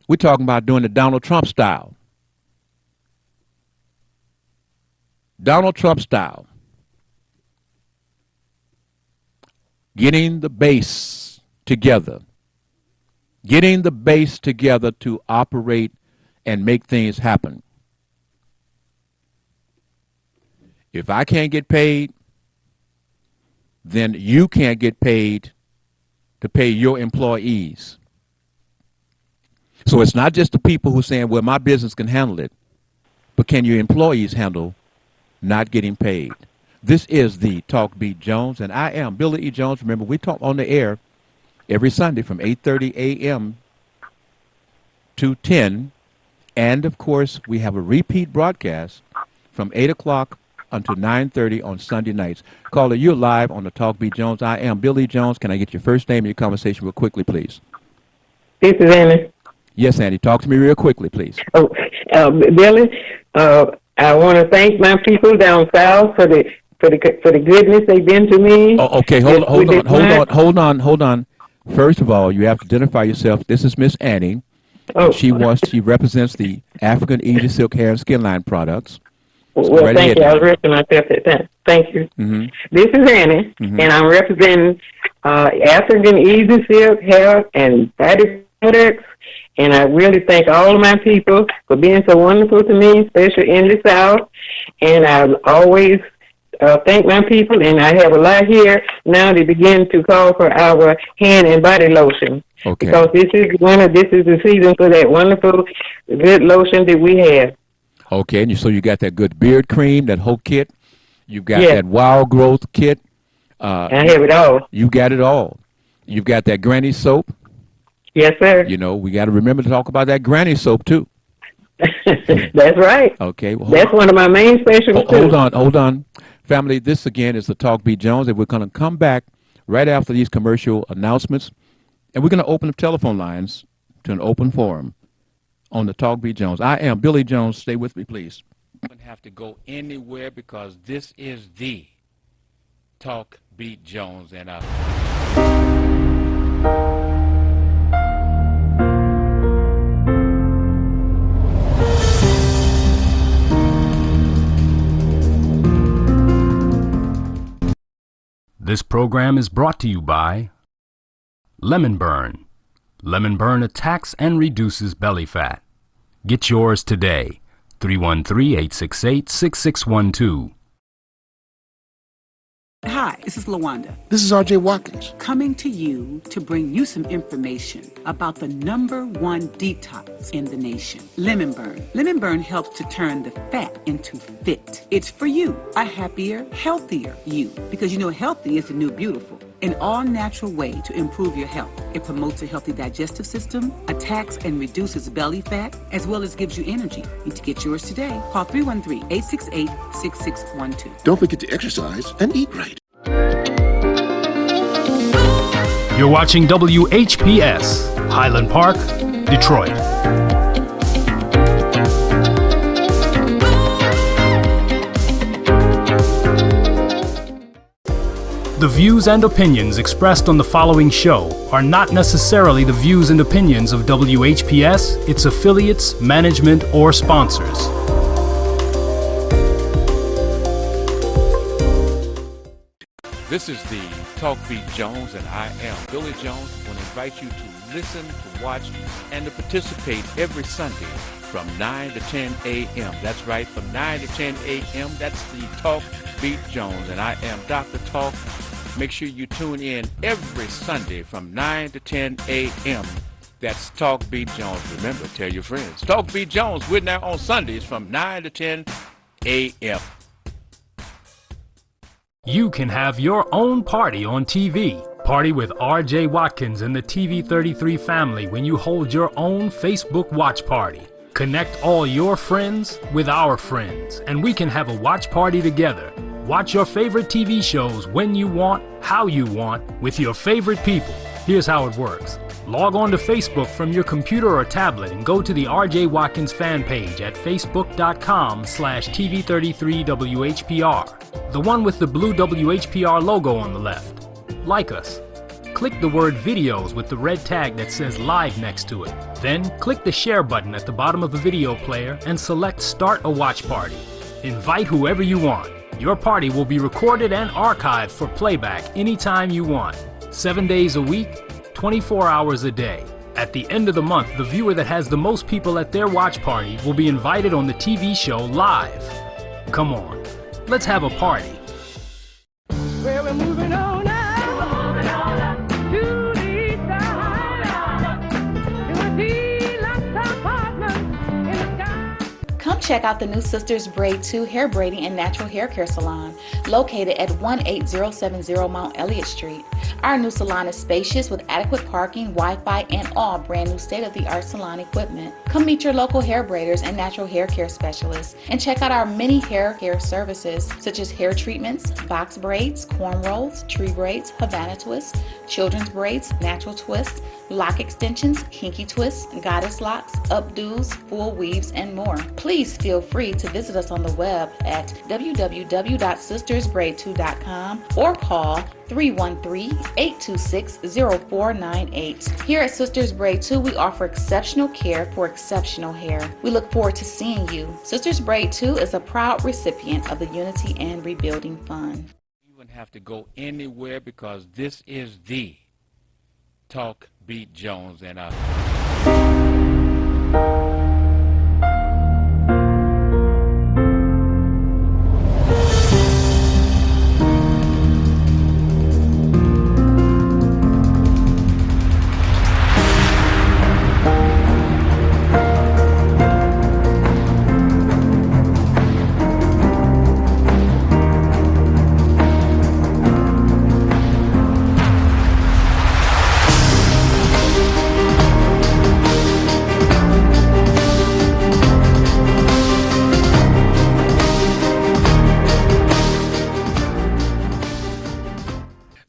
We're talking about doing the Donald Trump style. Donald Trump style. Getting the base together. Getting the base together to operate and make things happen. If I can't get paid, then you can't get paid to pay your employees. So it's not just the people who are saying, well, my business can handle it, but can your employees handle not getting paid? This is the Talk Beat Jones, and I am Billy E. Jones. Remember, we talk on the air every Sunday from 8:30 a.m. to 10, and of course, we have a repeat broadcast from 8 o'clock until 9:30 on Sunday nights. Caller, you're live on the Talk Beat Jones. I am Billy Jones. Can I get your first name and your conversation real quickly, please? This is Annie. Yes, Andy. Talk to me real quickly, please. Oh, Billy, I want to thank my people down south for the goodness they've been to me. Oh, okay. Hold on. First of all, you have to identify yourself. This is Miss Annie. Oh. She represents the African Easy Silk Hair and Skin Line products. Well, right thank ahead. you. I was representing myself at that. Thank you. Mm-hmm. This is Annie, and I'm representing African Easy Silk Hair and Body Products. And I really thank all of my people for being so wonderful to me, especially in the South. And I always thank my people, and I have a lot here now to begin to call for our hand and body lotion. Okay. Because this is the season for that wonderful, good lotion that we have. Okay, and so you got that good beard cream, that whole kit. You've got Yes. that wild growth kit. I have it all. You got it all. You've got that granny soap. Yes, sir. You know, we got to remember to talk about that granny soap, too. That's right. Okay. Well, That's one of my main specials, too. Hold on. Family, this again is the Talk Beat Jones, and we're going to come back right after these commercial announcements, and we're going to open the telephone lines to an open forum on the Talk Beat Jones. I am Billy Jones. Stay with me, please. You don't have to go anywhere because this is the Talk Beat Jones, and This program is brought to you by Lemon Burn. Lemon Burn attacks and reduces belly fat. Get yours today. 313-868-6612. Hi, this is Lawanda, This is R.J. Watkins. coming to you to bring you some information about the #1 detox in the nation, Lemon Burn. Lemon Burn helps to turn the fat into fit. It's for you, a happier, healthier you, because you know healthy is the new beautiful. An all-natural way to improve your health. It promotes a healthy digestive system, attacks and reduces belly fat, as well as gives you energy. Need to get yours today. Call 313-868-6612. Don't forget to exercise and eat right. You're watching WHPS, Highland Park, Detroit. The views and opinions expressed on the following show are not necessarily the views and opinions of WHPS, its affiliates, management, or sponsors. This is the Talk Beat Jones, and I am Billy Jones. I want to invite you to listen, to watch, and to participate every Sunday from 9 to 10 a.m. That's right, from 9 to 10 a.m. That's the Talk Beat Jones, and I am Dr. Talk. Make sure you tune in every Sunday from 9 to 10 a.m. That's Talk Beat Jones. Remember, tell your friends. Talk Beat Jones, we're now on Sundays from 9 to 10 a.m. You can have your own party on TV. Party with R.J. Watkins and the TV33 family when you hold your own Facebook watch party. Connect all your friends with our friends, and we can have a watch party together. Watch your favorite TV shows when you want, how you want, with your favorite people. Here's how it works. Log on to Facebook from your computer or tablet and go to the RJ Watkins fan page at facebook.com/TV33WHPR, the one with the blue WHPR logo on the left. Like us. Click the word videos with the red tag that says live next to it. Then click the share button at the bottom of the video player and select start a watch party. Invite whoever you want. Your party will be recorded and archived for playback anytime you want. 7 days a week, 24 hours a day. At the end of the month, the viewer that has the most people at their watch party will be invited on the TV show live. Come on, let's have a party. Well, we're moving on now. We're moving on up to the east side. You will see lots of apartments in the sky. Come check out the new Sisters Braid 2 hair braiding and natural hair care salon located at 18070 Mount Elliott Street. Our new salon is spacious with adequate parking, Wi-Fi, and all brand new state-of-the-art salon equipment. Come meet your local hair braiders and natural hair care specialists and check out our many hair care services such as hair treatments, box braids, cornrows, tree braids, Havana twists, children's braids, natural twists, lock extensions, kinky twists, goddess locks, updos, full weaves, and more. Please feel free to visit us on the web at www.sistersbraid2.com or call 313-826-0498. Here at Sisters Braid 2, we offer exceptional care for exceptional hair. We look forward to seeing you. Sisters Braid 2 is a proud recipient of the Unity and Rebuilding Fund. You wouldn't have to go anywhere because this is the Talk Beat Jones, and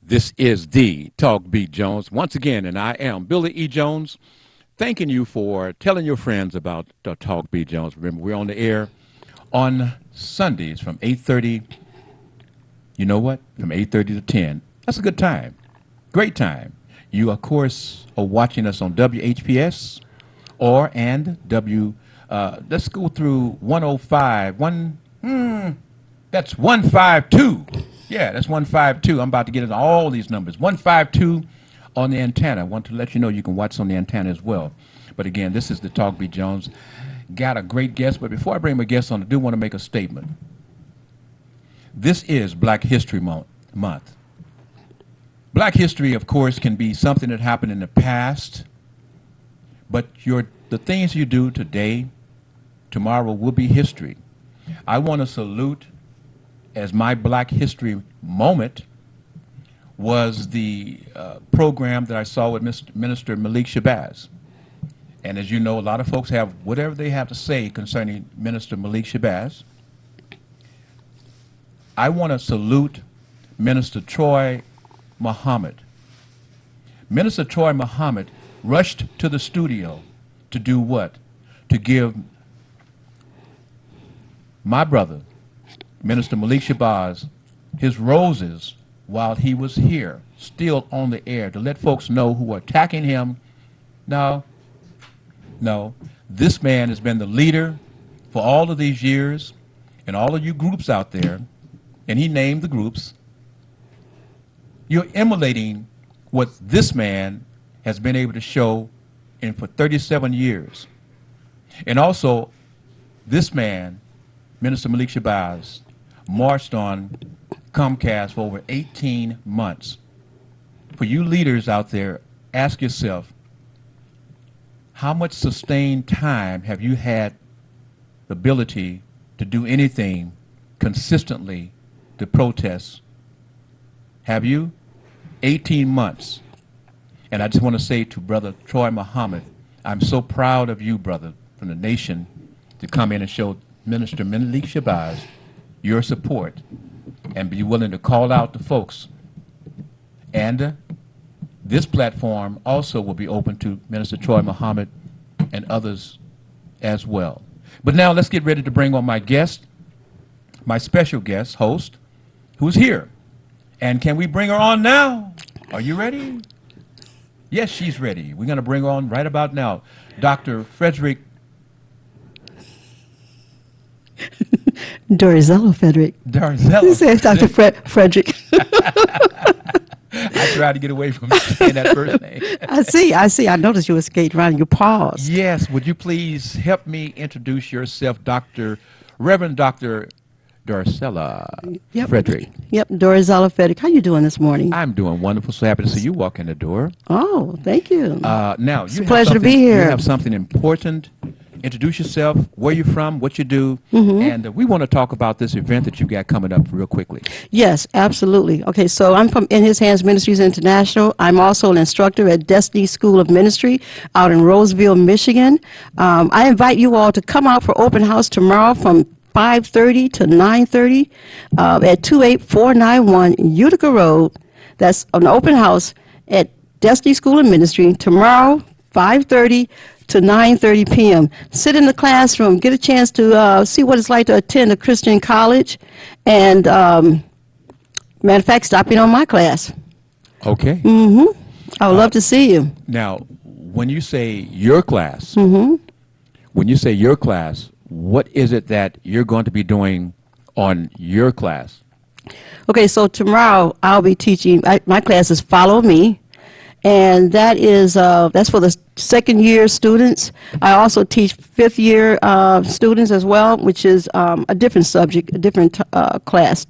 this is the Talk Beat Jones once again, and I am Billy E. Jones, thanking you for telling your friends about the Talk Beat Jones. Remember, we're on the air on Sundays from 8:30. You know what? From 8:30 to 10. That's a good time. Great time. You, of course, are watching us on WHPS or and let's go through 105. That's 152. Yeah, that's 152. I'm about to get into all these numbers. 152 on the antenna. I want to let you know you can watch on the antenna as well. But again, this is the Talk Beat Jones. Got a great guest, but before I bring my guest on, I do want to make a statement. This is Black History Month. Black history, of course, can be something that happened in the past, but the things you do today, tomorrow will be history. I want to salute, as my Black History moment was the program that I saw with Minister Malik Shabazz. And as you know, a lot of folks have whatever they have to say concerning Minister Malik Shabazz. I want to salute Minister Troy Muhammad. Minister Troy Muhammad rushed to the studio to do what? To give my brother, Minister Malik Shabazz, his roses while he was here, still on the air, to let folks know who are attacking him. No, this man has been the leader for all of these years, and all of you groups out there, and he named the groups. You're emulating what this man has been able to show in for 37 years. And also, this man, Minister Malik Shabazz, marched on Comcast for over 18 months. For you leaders out there, ask yourself, how much sustained time have you had the ability to do anything consistently to protest? Have you? 18 months. And I just want to say to Brother Troy Muhammad, I'm so proud of you, brother, from the nation, to come in and show Minister Malik Shabazz your support and be willing to call out the folks. And this platform also will be open to Minister Troy Muhammad and others as well. But now let's get ready to bring on my guest, my special guest host, who's here. And can we bring her on now? Are you ready? Yes, she's ready. We're going to bring her on right about now. Dr. Frederick. Dorizella Frederick. Dorizella. He says Dr. Frederick. I tried to get away from saying that first name. I see. I noticed you were skating around and you paused. Yes. Would you please help me introduce yourself, Reverend Dr. Dorizella Frederick. Yep, Dorizella Frederick. How you doing this morning? I'm doing wonderful. So happy to see you walk in the door. Oh, thank you. Now, it's a pleasure to be here. You have something important. Introduce yourself, where you're from, what you do, and we want to talk about this event that you got coming up real quickly. Yes, absolutely. Okay, so I'm from In His Hands Ministries International. I'm also an instructor at Destiny School of Ministry out in Roseville, Michigan. I invite you all to come out for open house tomorrow from 5:30 to 9:30 at 28491 Utica Road. That's an open house at Destiny School of Ministry tomorrow, 5:30 to 9:30 p.m. Sit in the classroom, get a chance to see what it's like to attend a Christian college, and matter of fact, stop in on my class. Okay. I would love to see you. Now, when you say your class, what is it that you're going to be doing on your class? Okay, so tomorrow I'll be teaching. My class is Follow Me. And that is that's for the second year students. I also teach fifth year students as well, which is a different subject, a different class.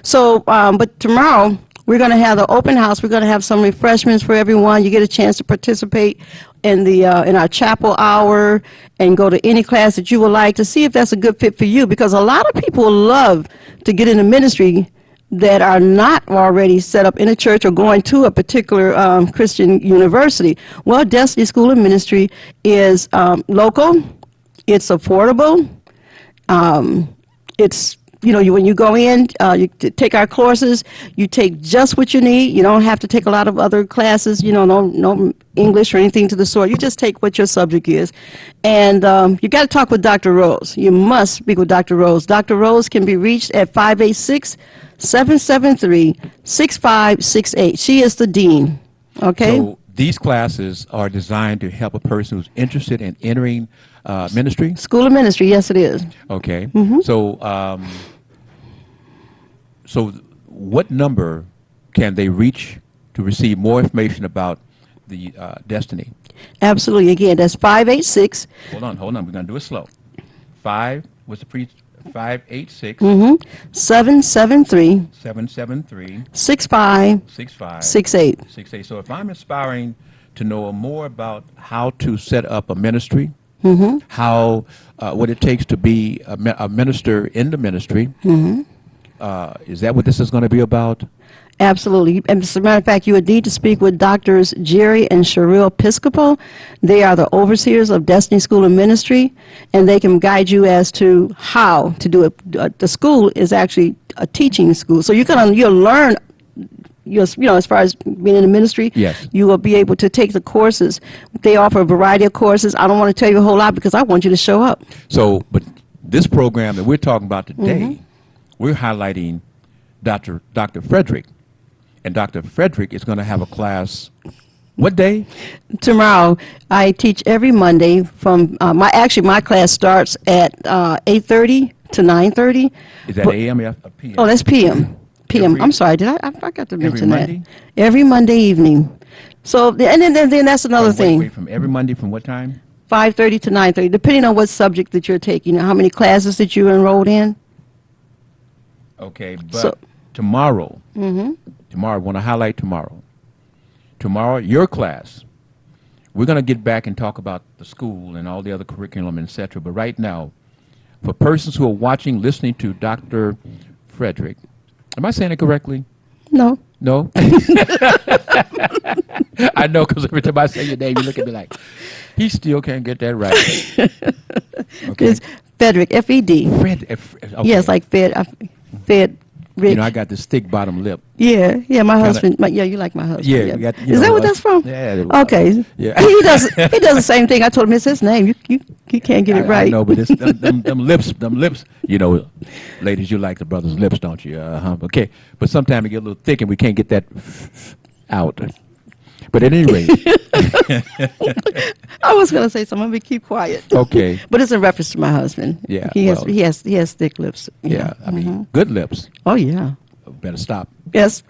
So, but tomorrow we're going to have the open house. We're going to have some refreshments for everyone. You get a chance to participate in the in our chapel hour and go to any class that you would like to see if that's a good fit for you. Because a lot of people love to get into ministry that are not already set up in a church or going to a particular Christian university. Well, Destiny School of Ministry is local, it's affordable, it's, when you go in, you take our courses, you take just what you need. You don't have to take a lot of other classes, no English or anything to the sort. You just take what your subject is. And you got to talk with Dr. Rose. You must speak with Dr. Rose. Dr. Rose can be reached at 586-773-6568. She is the dean. Okay? So these classes are designed to help a person who's interested in entering ministry? School of Ministry, yes, it is. Okay. So what number can they reach to receive more information about the Destiny? Absolutely. Again, that's 586. Hold on. We're going to do it slow. 586. 773. 6568. So if I'm aspiring to know more about how to set up a ministry, how what it takes to be a minister in the ministry, is that what this is going to be about? Absolutely. And as a matter of fact, you would need to speak with Doctors Jerry and Cheryl Piscopo. They are the overseers of Destiny School of Ministry, and they can guide you as to how to do it. The school is actually a teaching school, so you'll learn as far as being in the ministry, Yes. you will be able to take the courses. They offer a variety of courses. I don't want to tell you a whole lot because I want you to show up. So, but this program that we're talking about today, Mm-hmm. we're highlighting Dr. Frederick. And Dr. Frederick is going to have a class, what day? Tomorrow, I teach every Monday from, my class starts at 8:30 to 9:30. Is that AM or PM? Oh, that's PM. PM. Every- I'm sorry. I forgot to mention Monday? that. Every Monday evening. So, and then that's another thing. Wait, from every Monday from what time? 5:30 to 9:30, depending on what subject that you're taking, how many classes that you enrolled in. Okay, but So- tomorrow, tomorrow, I want to highlight tomorrow. Tomorrow, your class, we're going to get back and talk about the school and all the other curriculum, et cetera. But right now, for persons who are watching, listening to Dr. Frederick, am I saying it correctly? No. No? I know, because every time I say your name, you look at me like, he still can't get that right. Okay. It's Frederick, F-E-D. Okay. Yes, like Fed, Rich. You know, I got this thick bottom lip. Yeah, my husband. You like my husband. Yeah, we got, Is that what that's from? Yeah. Okay. Yeah. he does the same thing. I told him it's his name. You can't get it right. I know, but it's them lips. You know, ladies, you like the brother's lips, don't you? Okay. But sometimes it get a little thick and we can't get that out. But at any rate, I was gonna say something, but keep quiet. okay. But it's in reference to my husband. Yeah, He well- has thick lips. Yeah, I mean, good lips. Oh yeah. Better stop. Yes.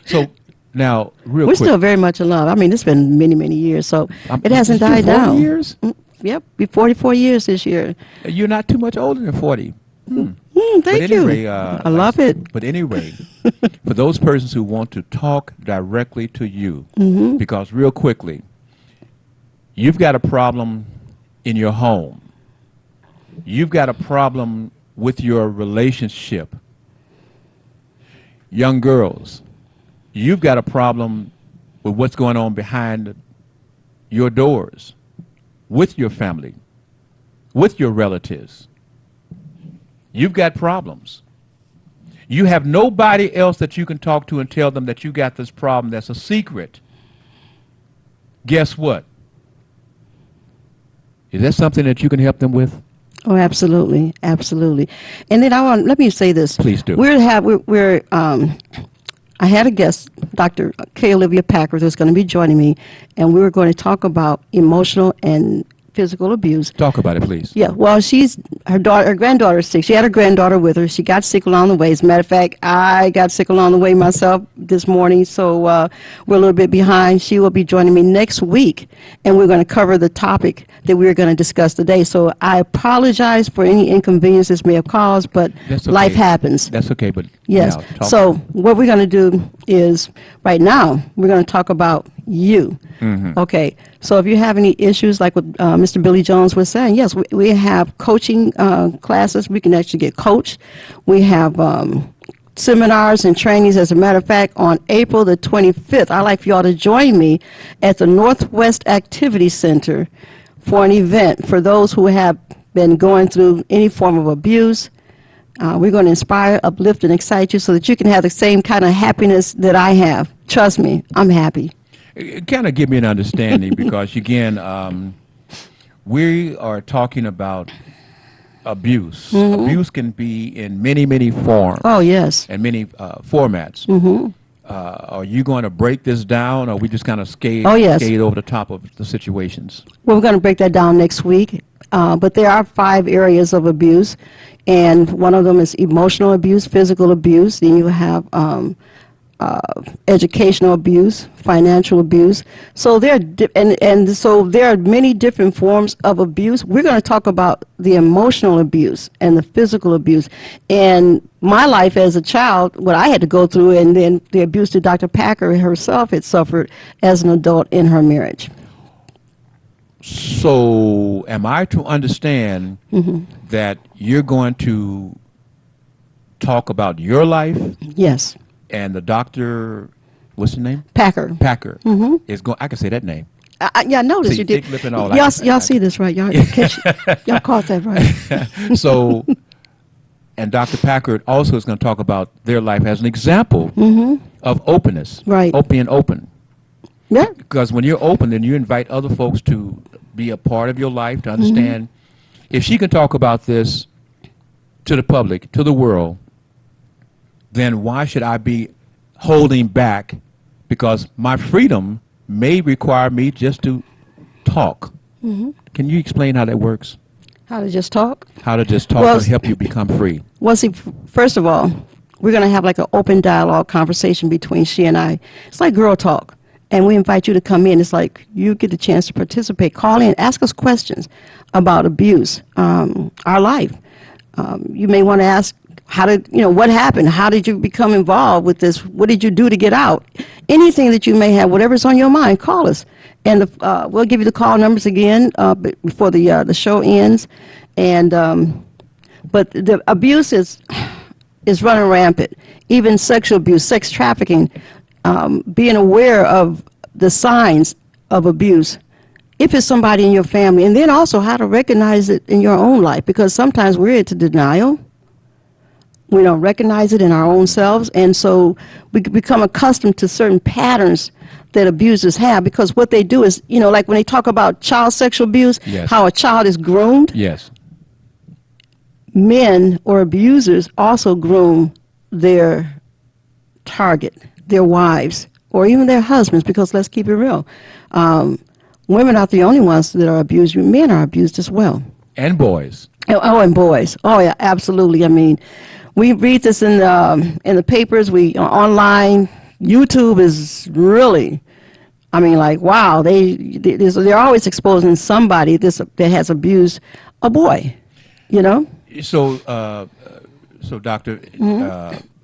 So now, real We're quick. still very much in love. I mean, it's been many, many years, so it hasn't It's been died 40 down. years? Yep, be 44 years this year. You're not too much older than 40. Thank you. Anyway, I love it. But anyway, for those persons who want to talk directly to you, Mm-hmm. because real quickly, you've got a problem in your home. You've got a problem with your relationship. Young girls, you've got a problem with what's going on behind your doors, with your family, with your relatives. You've got problems. You have nobody else that you can talk to and tell them that you got this problem that's a secret. Guess what? Is that something that you can help them with? Oh, absolutely, absolutely. And then let me say this. Please do. I had a guest, Dr. K. Olivia Packard, who's going to be joining me, and we were going to talk about emotional and physical abuse. Talk about it, please. Yeah, well, her granddaughter is sick. She had her granddaughter with her. She got sick along the way. As a matter of fact, I got sick along the way myself this morning, so we're a little bit behind. She will be joining me next week, and we're going to cover the topic that we're going to discuss today. So I apologize for any inconvenience this may have caused, but That's okay. life happens. That's okay, but Yes. now, talk. So what we're going to do is, right now, we're going to talk about you. Mm-hmm. Okay. So if you have any issues, like what Mr. Billy Jones was saying, yes, we have coaching classes. We can actually get coached. We have seminars and trainings. As a matter of fact, on April the 25th, I'd like for y'all to join me at the Northwest Activity Center for an event for those who have been going through any form of abuse. We're going to inspire, uplift, and excite you so that you can have the same kind of happiness that I have. Trust me, I'm happy. Kind of give me an understanding because, again, we are talking about abuse. Abuse can be in many, many forms. Oh, yes. And many formats. Are you going to break this down, or are we just kind of skate over the top of the situations? Well, we're going to break that down next week. But there are 5 areas of abuse, and one of them is emotional abuse, physical abuse. Then you have educational abuse, financial abuse. So there are so there are many different forms of abuse. We're going to talk about the emotional abuse and the physical abuse. And my life as a child, what I had to go through, and then the abuse that Dr. Packer herself had suffered as an adult in her marriage. So am I to understand that you're going to talk about your life? Yes. And the doctor, what's his name? Packer. Packer is going. I can say that name. Yeah, I noticed See, you did. thick lip and all. Y'all see this, right? Y'all caught that, right? So And Dr. Packard also is going to talk about their life as an example of openness. Right. Being open. Yeah. Because when you're open, then you invite other folks to be a part of your life, to understand. If she can talk about this to the public, to the world, then why should I be holding back? Because my freedom may require me just to talk. Can you explain how that works? How to just talk? How to just talk Well, to help you become free? Well, see, first of all, we're going to have like an open dialogue conversation between she and I. It's like girl talk. And we invite you to come in. It's like you get the chance to participate. Call in, ask us questions about abuse, our life. You may want to ask what happened? How did you become involved with this? What did you do to get out? Anything that you may have, whatever's on your mind, call us. And we'll give you the call numbers again before the show ends. And but the abuse is running rampant. Even sexual abuse, sex trafficking, being aware of the signs of abuse, if it's somebody in your family, and then also how to recognize it in your own life, because sometimes we're into denial. We don't recognize it in our own selves, and so we become accustomed to certain patterns that abusers have, because what they do is, like when they talk about child sexual abuse, Yes. how a child is groomed, Yes. men or abusers also groom their target, their wives, or even their husbands, because let's keep it real. Women aren't the only ones that are abused. Men are abused as well. And boys. Oh, and boys. Oh, yeah, absolutely. I mean, we read this in the papers. We online. YouTube is really, like, wow. They're always exposing somebody that has abused a boy. So, Doctor,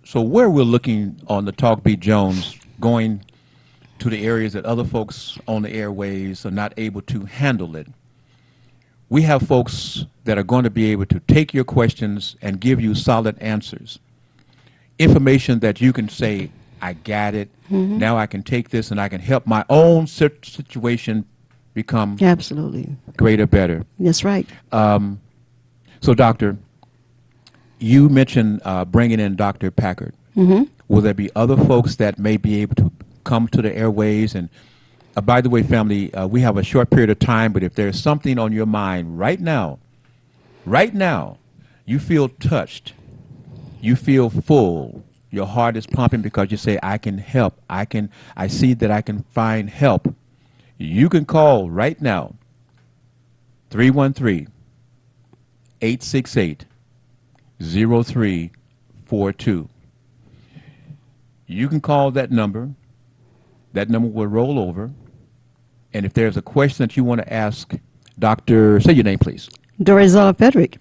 so where we're looking on the Talk Beat Jones, going to the areas that other folks on the airways are not able to handle it, we have folks that are going to be able to take your questions and give you solid answers. Information that you can say, I got it. Now I can take this and I can help my own situation become Absolutely. greater, better. That's right. So, Doctor, you mentioned bringing in Dr. Packard. Will there be other folks that may be able to come to the airways? And by the way, family, we have a short period of time, but if there's something on your mind right now, you feel touched, you feel full, your heart is pumping because you say, I can help, I see that I can find help, you can call right now, 313-868-0342. You can call that number. That number will roll over. And if there's a question that you want to ask Dr. Say your name, please. Dorizella Frederick.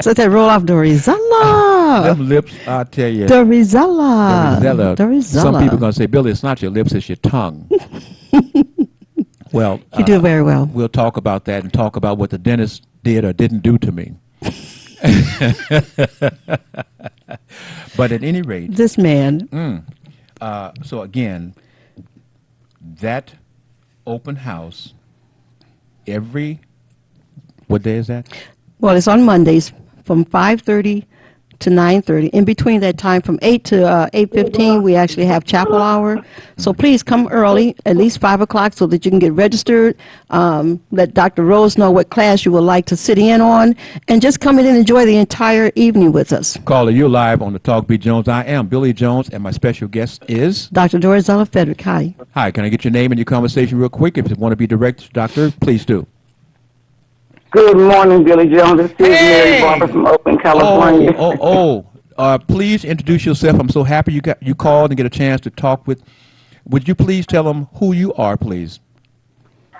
So that roll off Dorizella. Them lips, I tell you. Dorizella. Some people are going to say, Billy, it's not your lips, it's your tongue. Well, you do very well. We'll talk about that and talk about what the dentist did or didn't do to me. But at any rate, this man. So again, that open house what day is that? Well, it's on Mondays from 5:30 to 9:30. In between that time, from 8 to 8:15, we actually have chapel hour. So please come early, at least 5 o'clock, so that you can get registered. Let Dr. Rose know what class you would like to sit in on, and just come in and enjoy the entire evening with us. Caller, you're live on the Talk Beat Jones. I am Billy Jones, and my special guest is Dr. Dorizella Frederick. Hi. Hi. Can I get your name and your conversation real quick? If you want to be direct, Doctor, please do. Good morning, Billy Jones. This is Mary Barber from Oakland, California. Please introduce yourself. I'm so happy you called and get a chance to talk with. Would you please tell them who you are, please?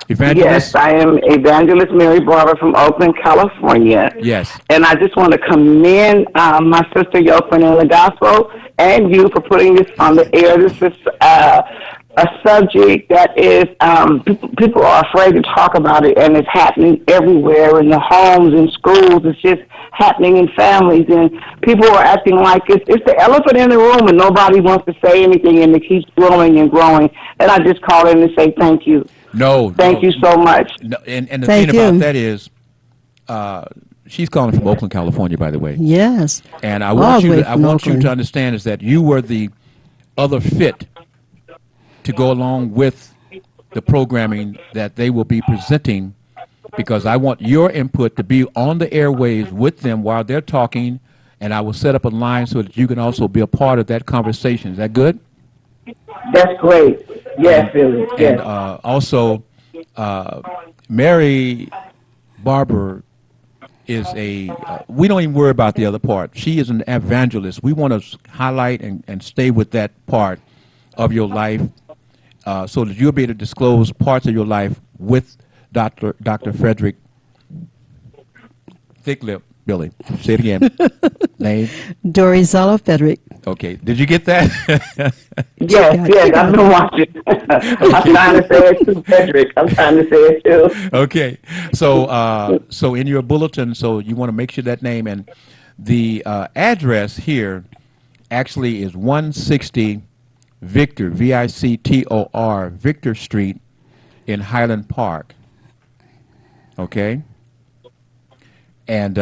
Evangelist? Yes, I am Evangelist Mary Barber from Oakland, California. Yes. And I just want to commend my sister Yopan in the gospel and you for putting this on the air. This is a subject that is people are afraid to talk about it, and it's happening everywhere in the homes and schools. It's just happening in families, and people are acting like it's the elephant in the room, and nobody wants to say anything, and it keeps growing and growing. And I just call in to say thank you. Thank you so much. No, and the thing about that is, she's calling from Oakland, California, by the way. Yes. And I All want the you way to, I from want you Oakland. to understand is that you were the other fit to go along with the programming that they will be presenting, because I want your input to be on the airwaves with them while they're talking, and I will set up a line so that you can also be a part of that conversation. Is that good? That's great. Yes, Billy. Yes. And also, Mary Barber is we don't even worry about the other part. She is an evangelist. We want to highlight and stay with that part of your life so that you'll be able to disclose parts of your life with Dr. Frederick Thicklip. Billy, say it again. Name? Dorizella Frederick. Okay. Did you get that? Yes, I've been watching. I'm trying to say it too, Frederick. I'm trying to say it too. Okay. So in your bulletin, so you want to make sure that name, and the address here actually is 160 Victor, Victor, Victor Street in Highland Park. Okay? And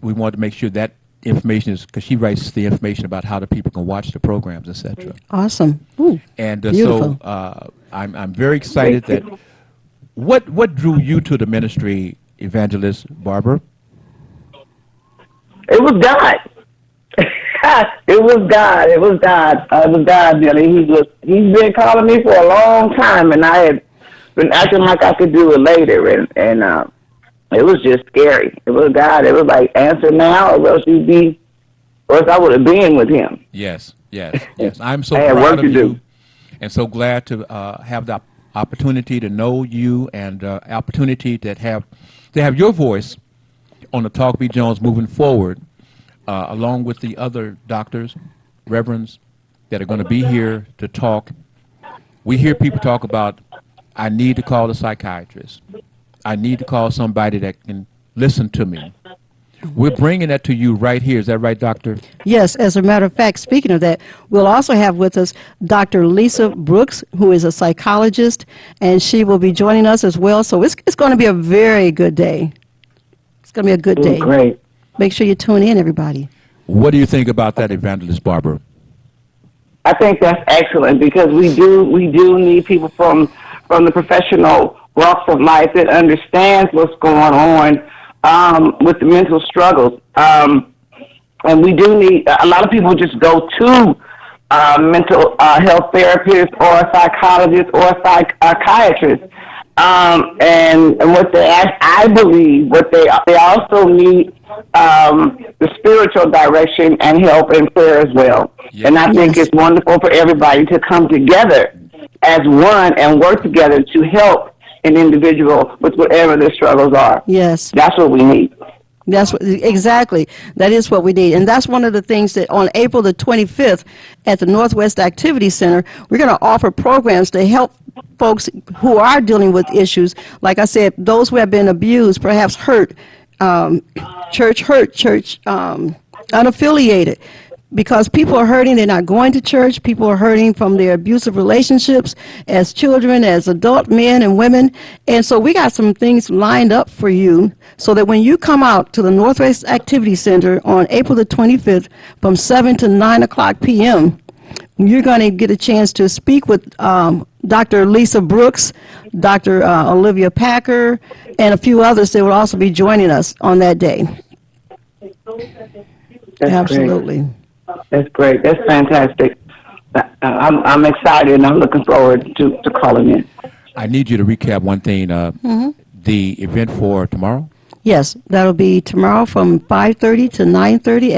we want to make sure that information is, because she writes the information about how the people can watch the programs, etc. Awesome. Ooh, And beautiful. so I'm very excited that what drew you to the ministry, Evangelist Barber? It was God. It was God. It was God. It was God, Billy. He's been calling me for a long time, and I had been acting like I could do it later, and it was just scary. It was God. It was like, answer now, or else I would have been with him. Yes. I'm so I had proud work of to you, do. and so glad to have the opportunity to know you, and opportunity to have your voice on the Talk B. Jones moving forward, along with the other doctors, reverends that are going to be here to talk. We hear people talk about, I need to call a psychiatrist. I need to call somebody that can listen to me. We're bringing that to you right here. Is that right, Doctor? Yes, as a matter of fact, speaking of that, we'll also have with us Dr. Lisa Brooks, who is a psychologist, and she will be joining us as well. So it's going to be a very good day. It's going to be a good day. Great. Make sure you tune in, everybody. What do you think about that, Evangelist Barber? I think that's excellent, because we do need people from the professional walks of life that understands what's going on with the mental struggles. And we do need, a lot of people just go to mental health therapists or psychologists or psychiatrists. And what I believe, they also need the spiritual direction and help and prayer as well. Yes. And I think it's wonderful for everybody to come together as one and work together to help an individual with whatever their struggles are. Yes. That's what we need. Exactly. That is what we need. And that's one of the things that on April the 25th at the Northwest Activity Center, we're going to offer programs to help folks who are dealing with issues. Like I said, those who have been abused, perhaps hurt, church unaffiliated. Because people are hurting, they're not going to church. People are hurting from their abusive relationships as children, as adult men and women. And so we got some things lined up for you so that when you come out to the Northwest Activity Center on April the 25th from 7 to 9 o'clock p.m., you're going to get a chance to speak with Dr. Lisa Brooks, Dr. Olivia Packer, and a few others that will also be joining us on that day. That's Absolutely. Great. That's great. That's fantastic. I'm excited, and I'm looking forward to calling in. I need you to recap one thing. The event for tomorrow? Yes, that'll be tomorrow from 5:30 to 9:30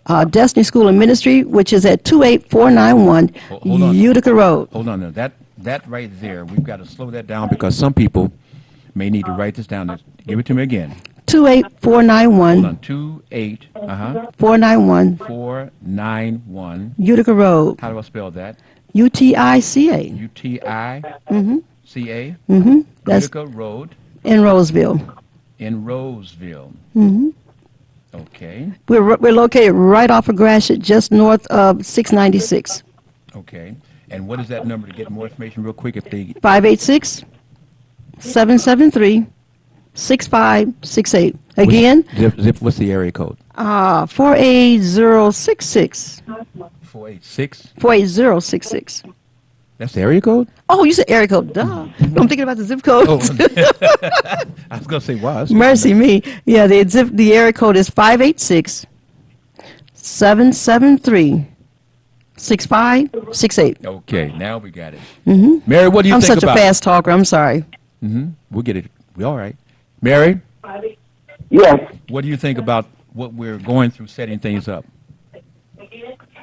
at Destiny School of Ministry, which is at 28491 Hold on. Utica Road. Hold on. Now. That right there, we've got to slow that down because some people may need to write this down. Give it to me again. 28491. Hold on. 491 491. Utica Road. How do I spell that? UTICA. UTICA. That's Utica Road in Roseville. in Roseville. Okay. We're located right off of Gratiot, just north of 696. Okay. And what is that number to get more information real quick? If they 586-773 6568. Again, What's the area code? 48066. 486. 48066. That's the area code? Oh, you said area code. Duh. I'm thinking about the zip code. Oh, I was going to say, wow. that's- Mercy me. Yeah, the area code is 586 773 6568. Okay, now we got it. Mary, what do you I'm think such about a fast talker. I'm sorry. We'll get it. We all right. Mary, Yes, what do you think about what we're going through setting things up?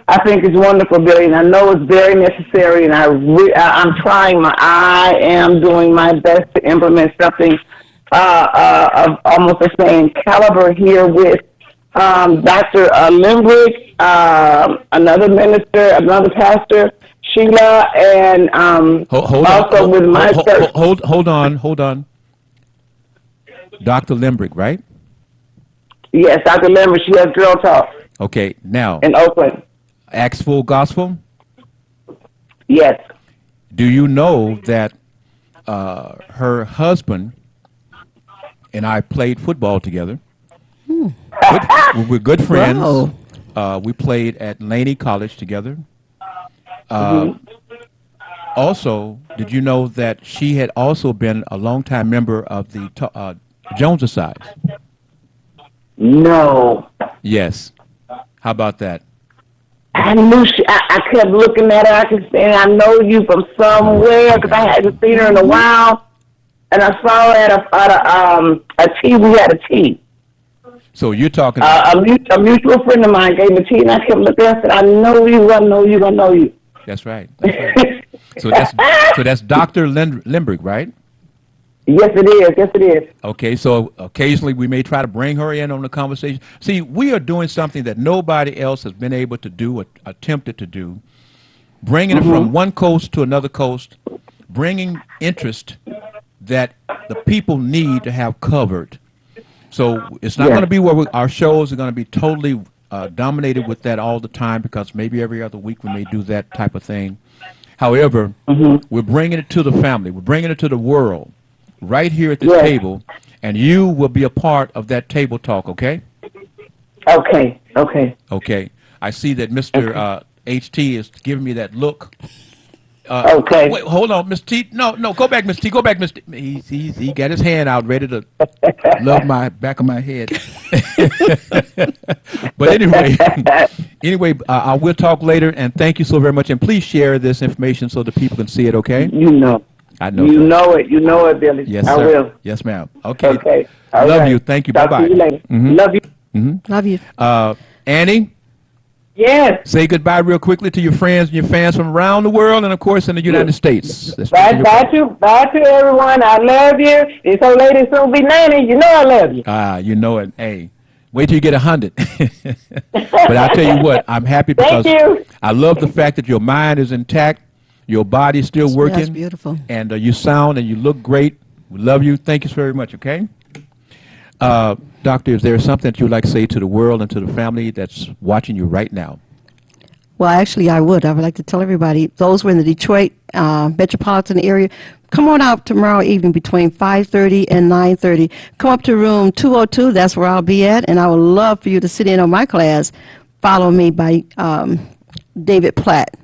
I think it's wonderful, Billy, and I know it's very necessary, and I'm trying I am doing my best to implement something of almost the same caliber here with Dr. Limbrick, another minister, another pastor, Sheila, and with my church. Hold on. Dr. Limbrick, right? Yes, Dr. Limbrick, she has Girl Talk Okay, now, in Oakland. Acts Full Gospel. Yes. Do you know that her husband and I played football together? We're good friends. Wow. We played at Laney College together. Also, did you know that she had also been a longtime member of the Jones Society? No. Yes. How about that? I knew I kept looking at her. I could say, I know you from somewhere because I hadn't seen her in a while. And I saw her at a tea. We had a tea. So you're talking A mutual friend of mine gave me tea, and I kept looking. I said, I know you. I know you. I know you. That's right. So that's Dr. Limbrick, right? Yes, it is. Yes, it is. Okay, so occasionally we may try to bring her in on the conversation. See, we are doing something that nobody else has been able to do or attempted to do, bringing it from one coast to another coast, bringing interest that the people need to have covered. So it's not going to be where our shows are going to be totally dominated with that all the time, because maybe every other week we may do that type of thing. However, we're bringing it to the family. We're bringing it to the world right here at this table, and you will be a part of that table talk, okay? Okay. Okay. Okay. I see that Mr. HT is giving me that look. Okay. Wait, hold on, Mr. T. No, go back, Mr. T. Go back, Mr. T. He got his hand out, ready to love my back of my head. But anyway, I will talk later, and thank you so very much. And please share this information so the people can see it, okay? You know. I know. You know it. You know it, Billy. Yes, I sir. will. Yes, ma'am. Okay. Okay. Love you. Thank you. Talk Bye-bye. to you later. Love you. Love you. Annie, Yes. say goodbye real quickly to your friends and your fans from around the world and, of course, in the United States. Bye to everyone. I love you. This old lady soon be 90. You know I love you. You know it. Hey, wait till you get 100. But I'll tell you what, I'm happy because Thank you. I love the fact that your mind is intact, your body's still working. That's beautiful. And you sound and you look great. We love you. Thank you so very much, okay? Doctor, is there something that you'd like to say to the world and to the family that's watching you right now? Well, actually, I would like to tell everybody, those who are in the Detroit metropolitan area, come on out tomorrow evening between 5:30 and 9:30. Come up to room 202. That's where I'll be at, and I would love for you to sit in on my class, Follow Me by David Platt.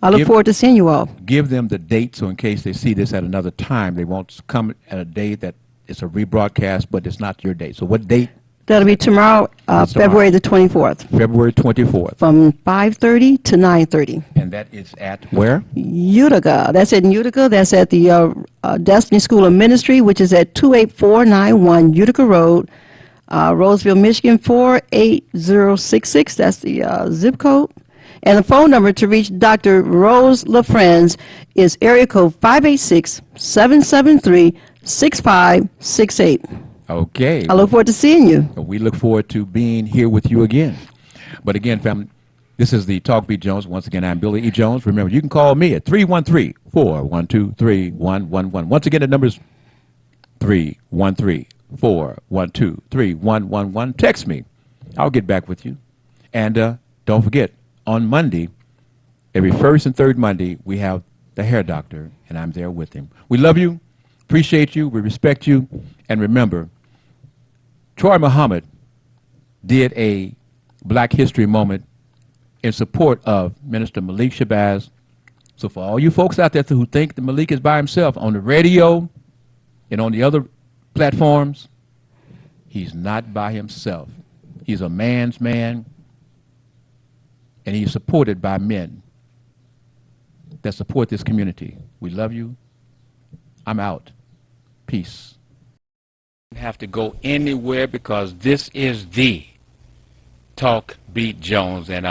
I look forward to seeing you all. Give them the date so in case they see this at another time, they won't come at a day that it's a rebroadcast, but it's not your date. So what date? That'll be tomorrow, February the 24th, February 24th. from 5:30 to 9:30. And that is at where? Utica. That's in Utica. That's at the Destiny School of Ministry, which is at 28491 Utica Road, Roseville, Michigan 48066. That's the zip code. And the phone number to reach Dr. Rose LaFrenz is area code 586-773-6568. Okay. I look forward to seeing you. We look forward to being here with you again. But again, family, this is the Talk Beat Jones. Once again, I'm Billy E. Jones. Remember, you can call me at 313-412-3111. Once again, the number is 313-412-3111. Text me. I'll get back with you. And don't forget, on Monday, every first and third Monday, we have the hair doctor, and I'm there with him. We love you, appreciate you, we respect you, and remember, Troy Muhammad did a Black History Moment in support of Minister Malik Shabazz. So for all you folks out there who think that Malik is by himself on the radio and on the other platforms, he's not by himself. He's a man's man, and he's supported by men that support this community. We love you. I'm out. Peace. You have to go anywhere because this is the Talk Beat Jones and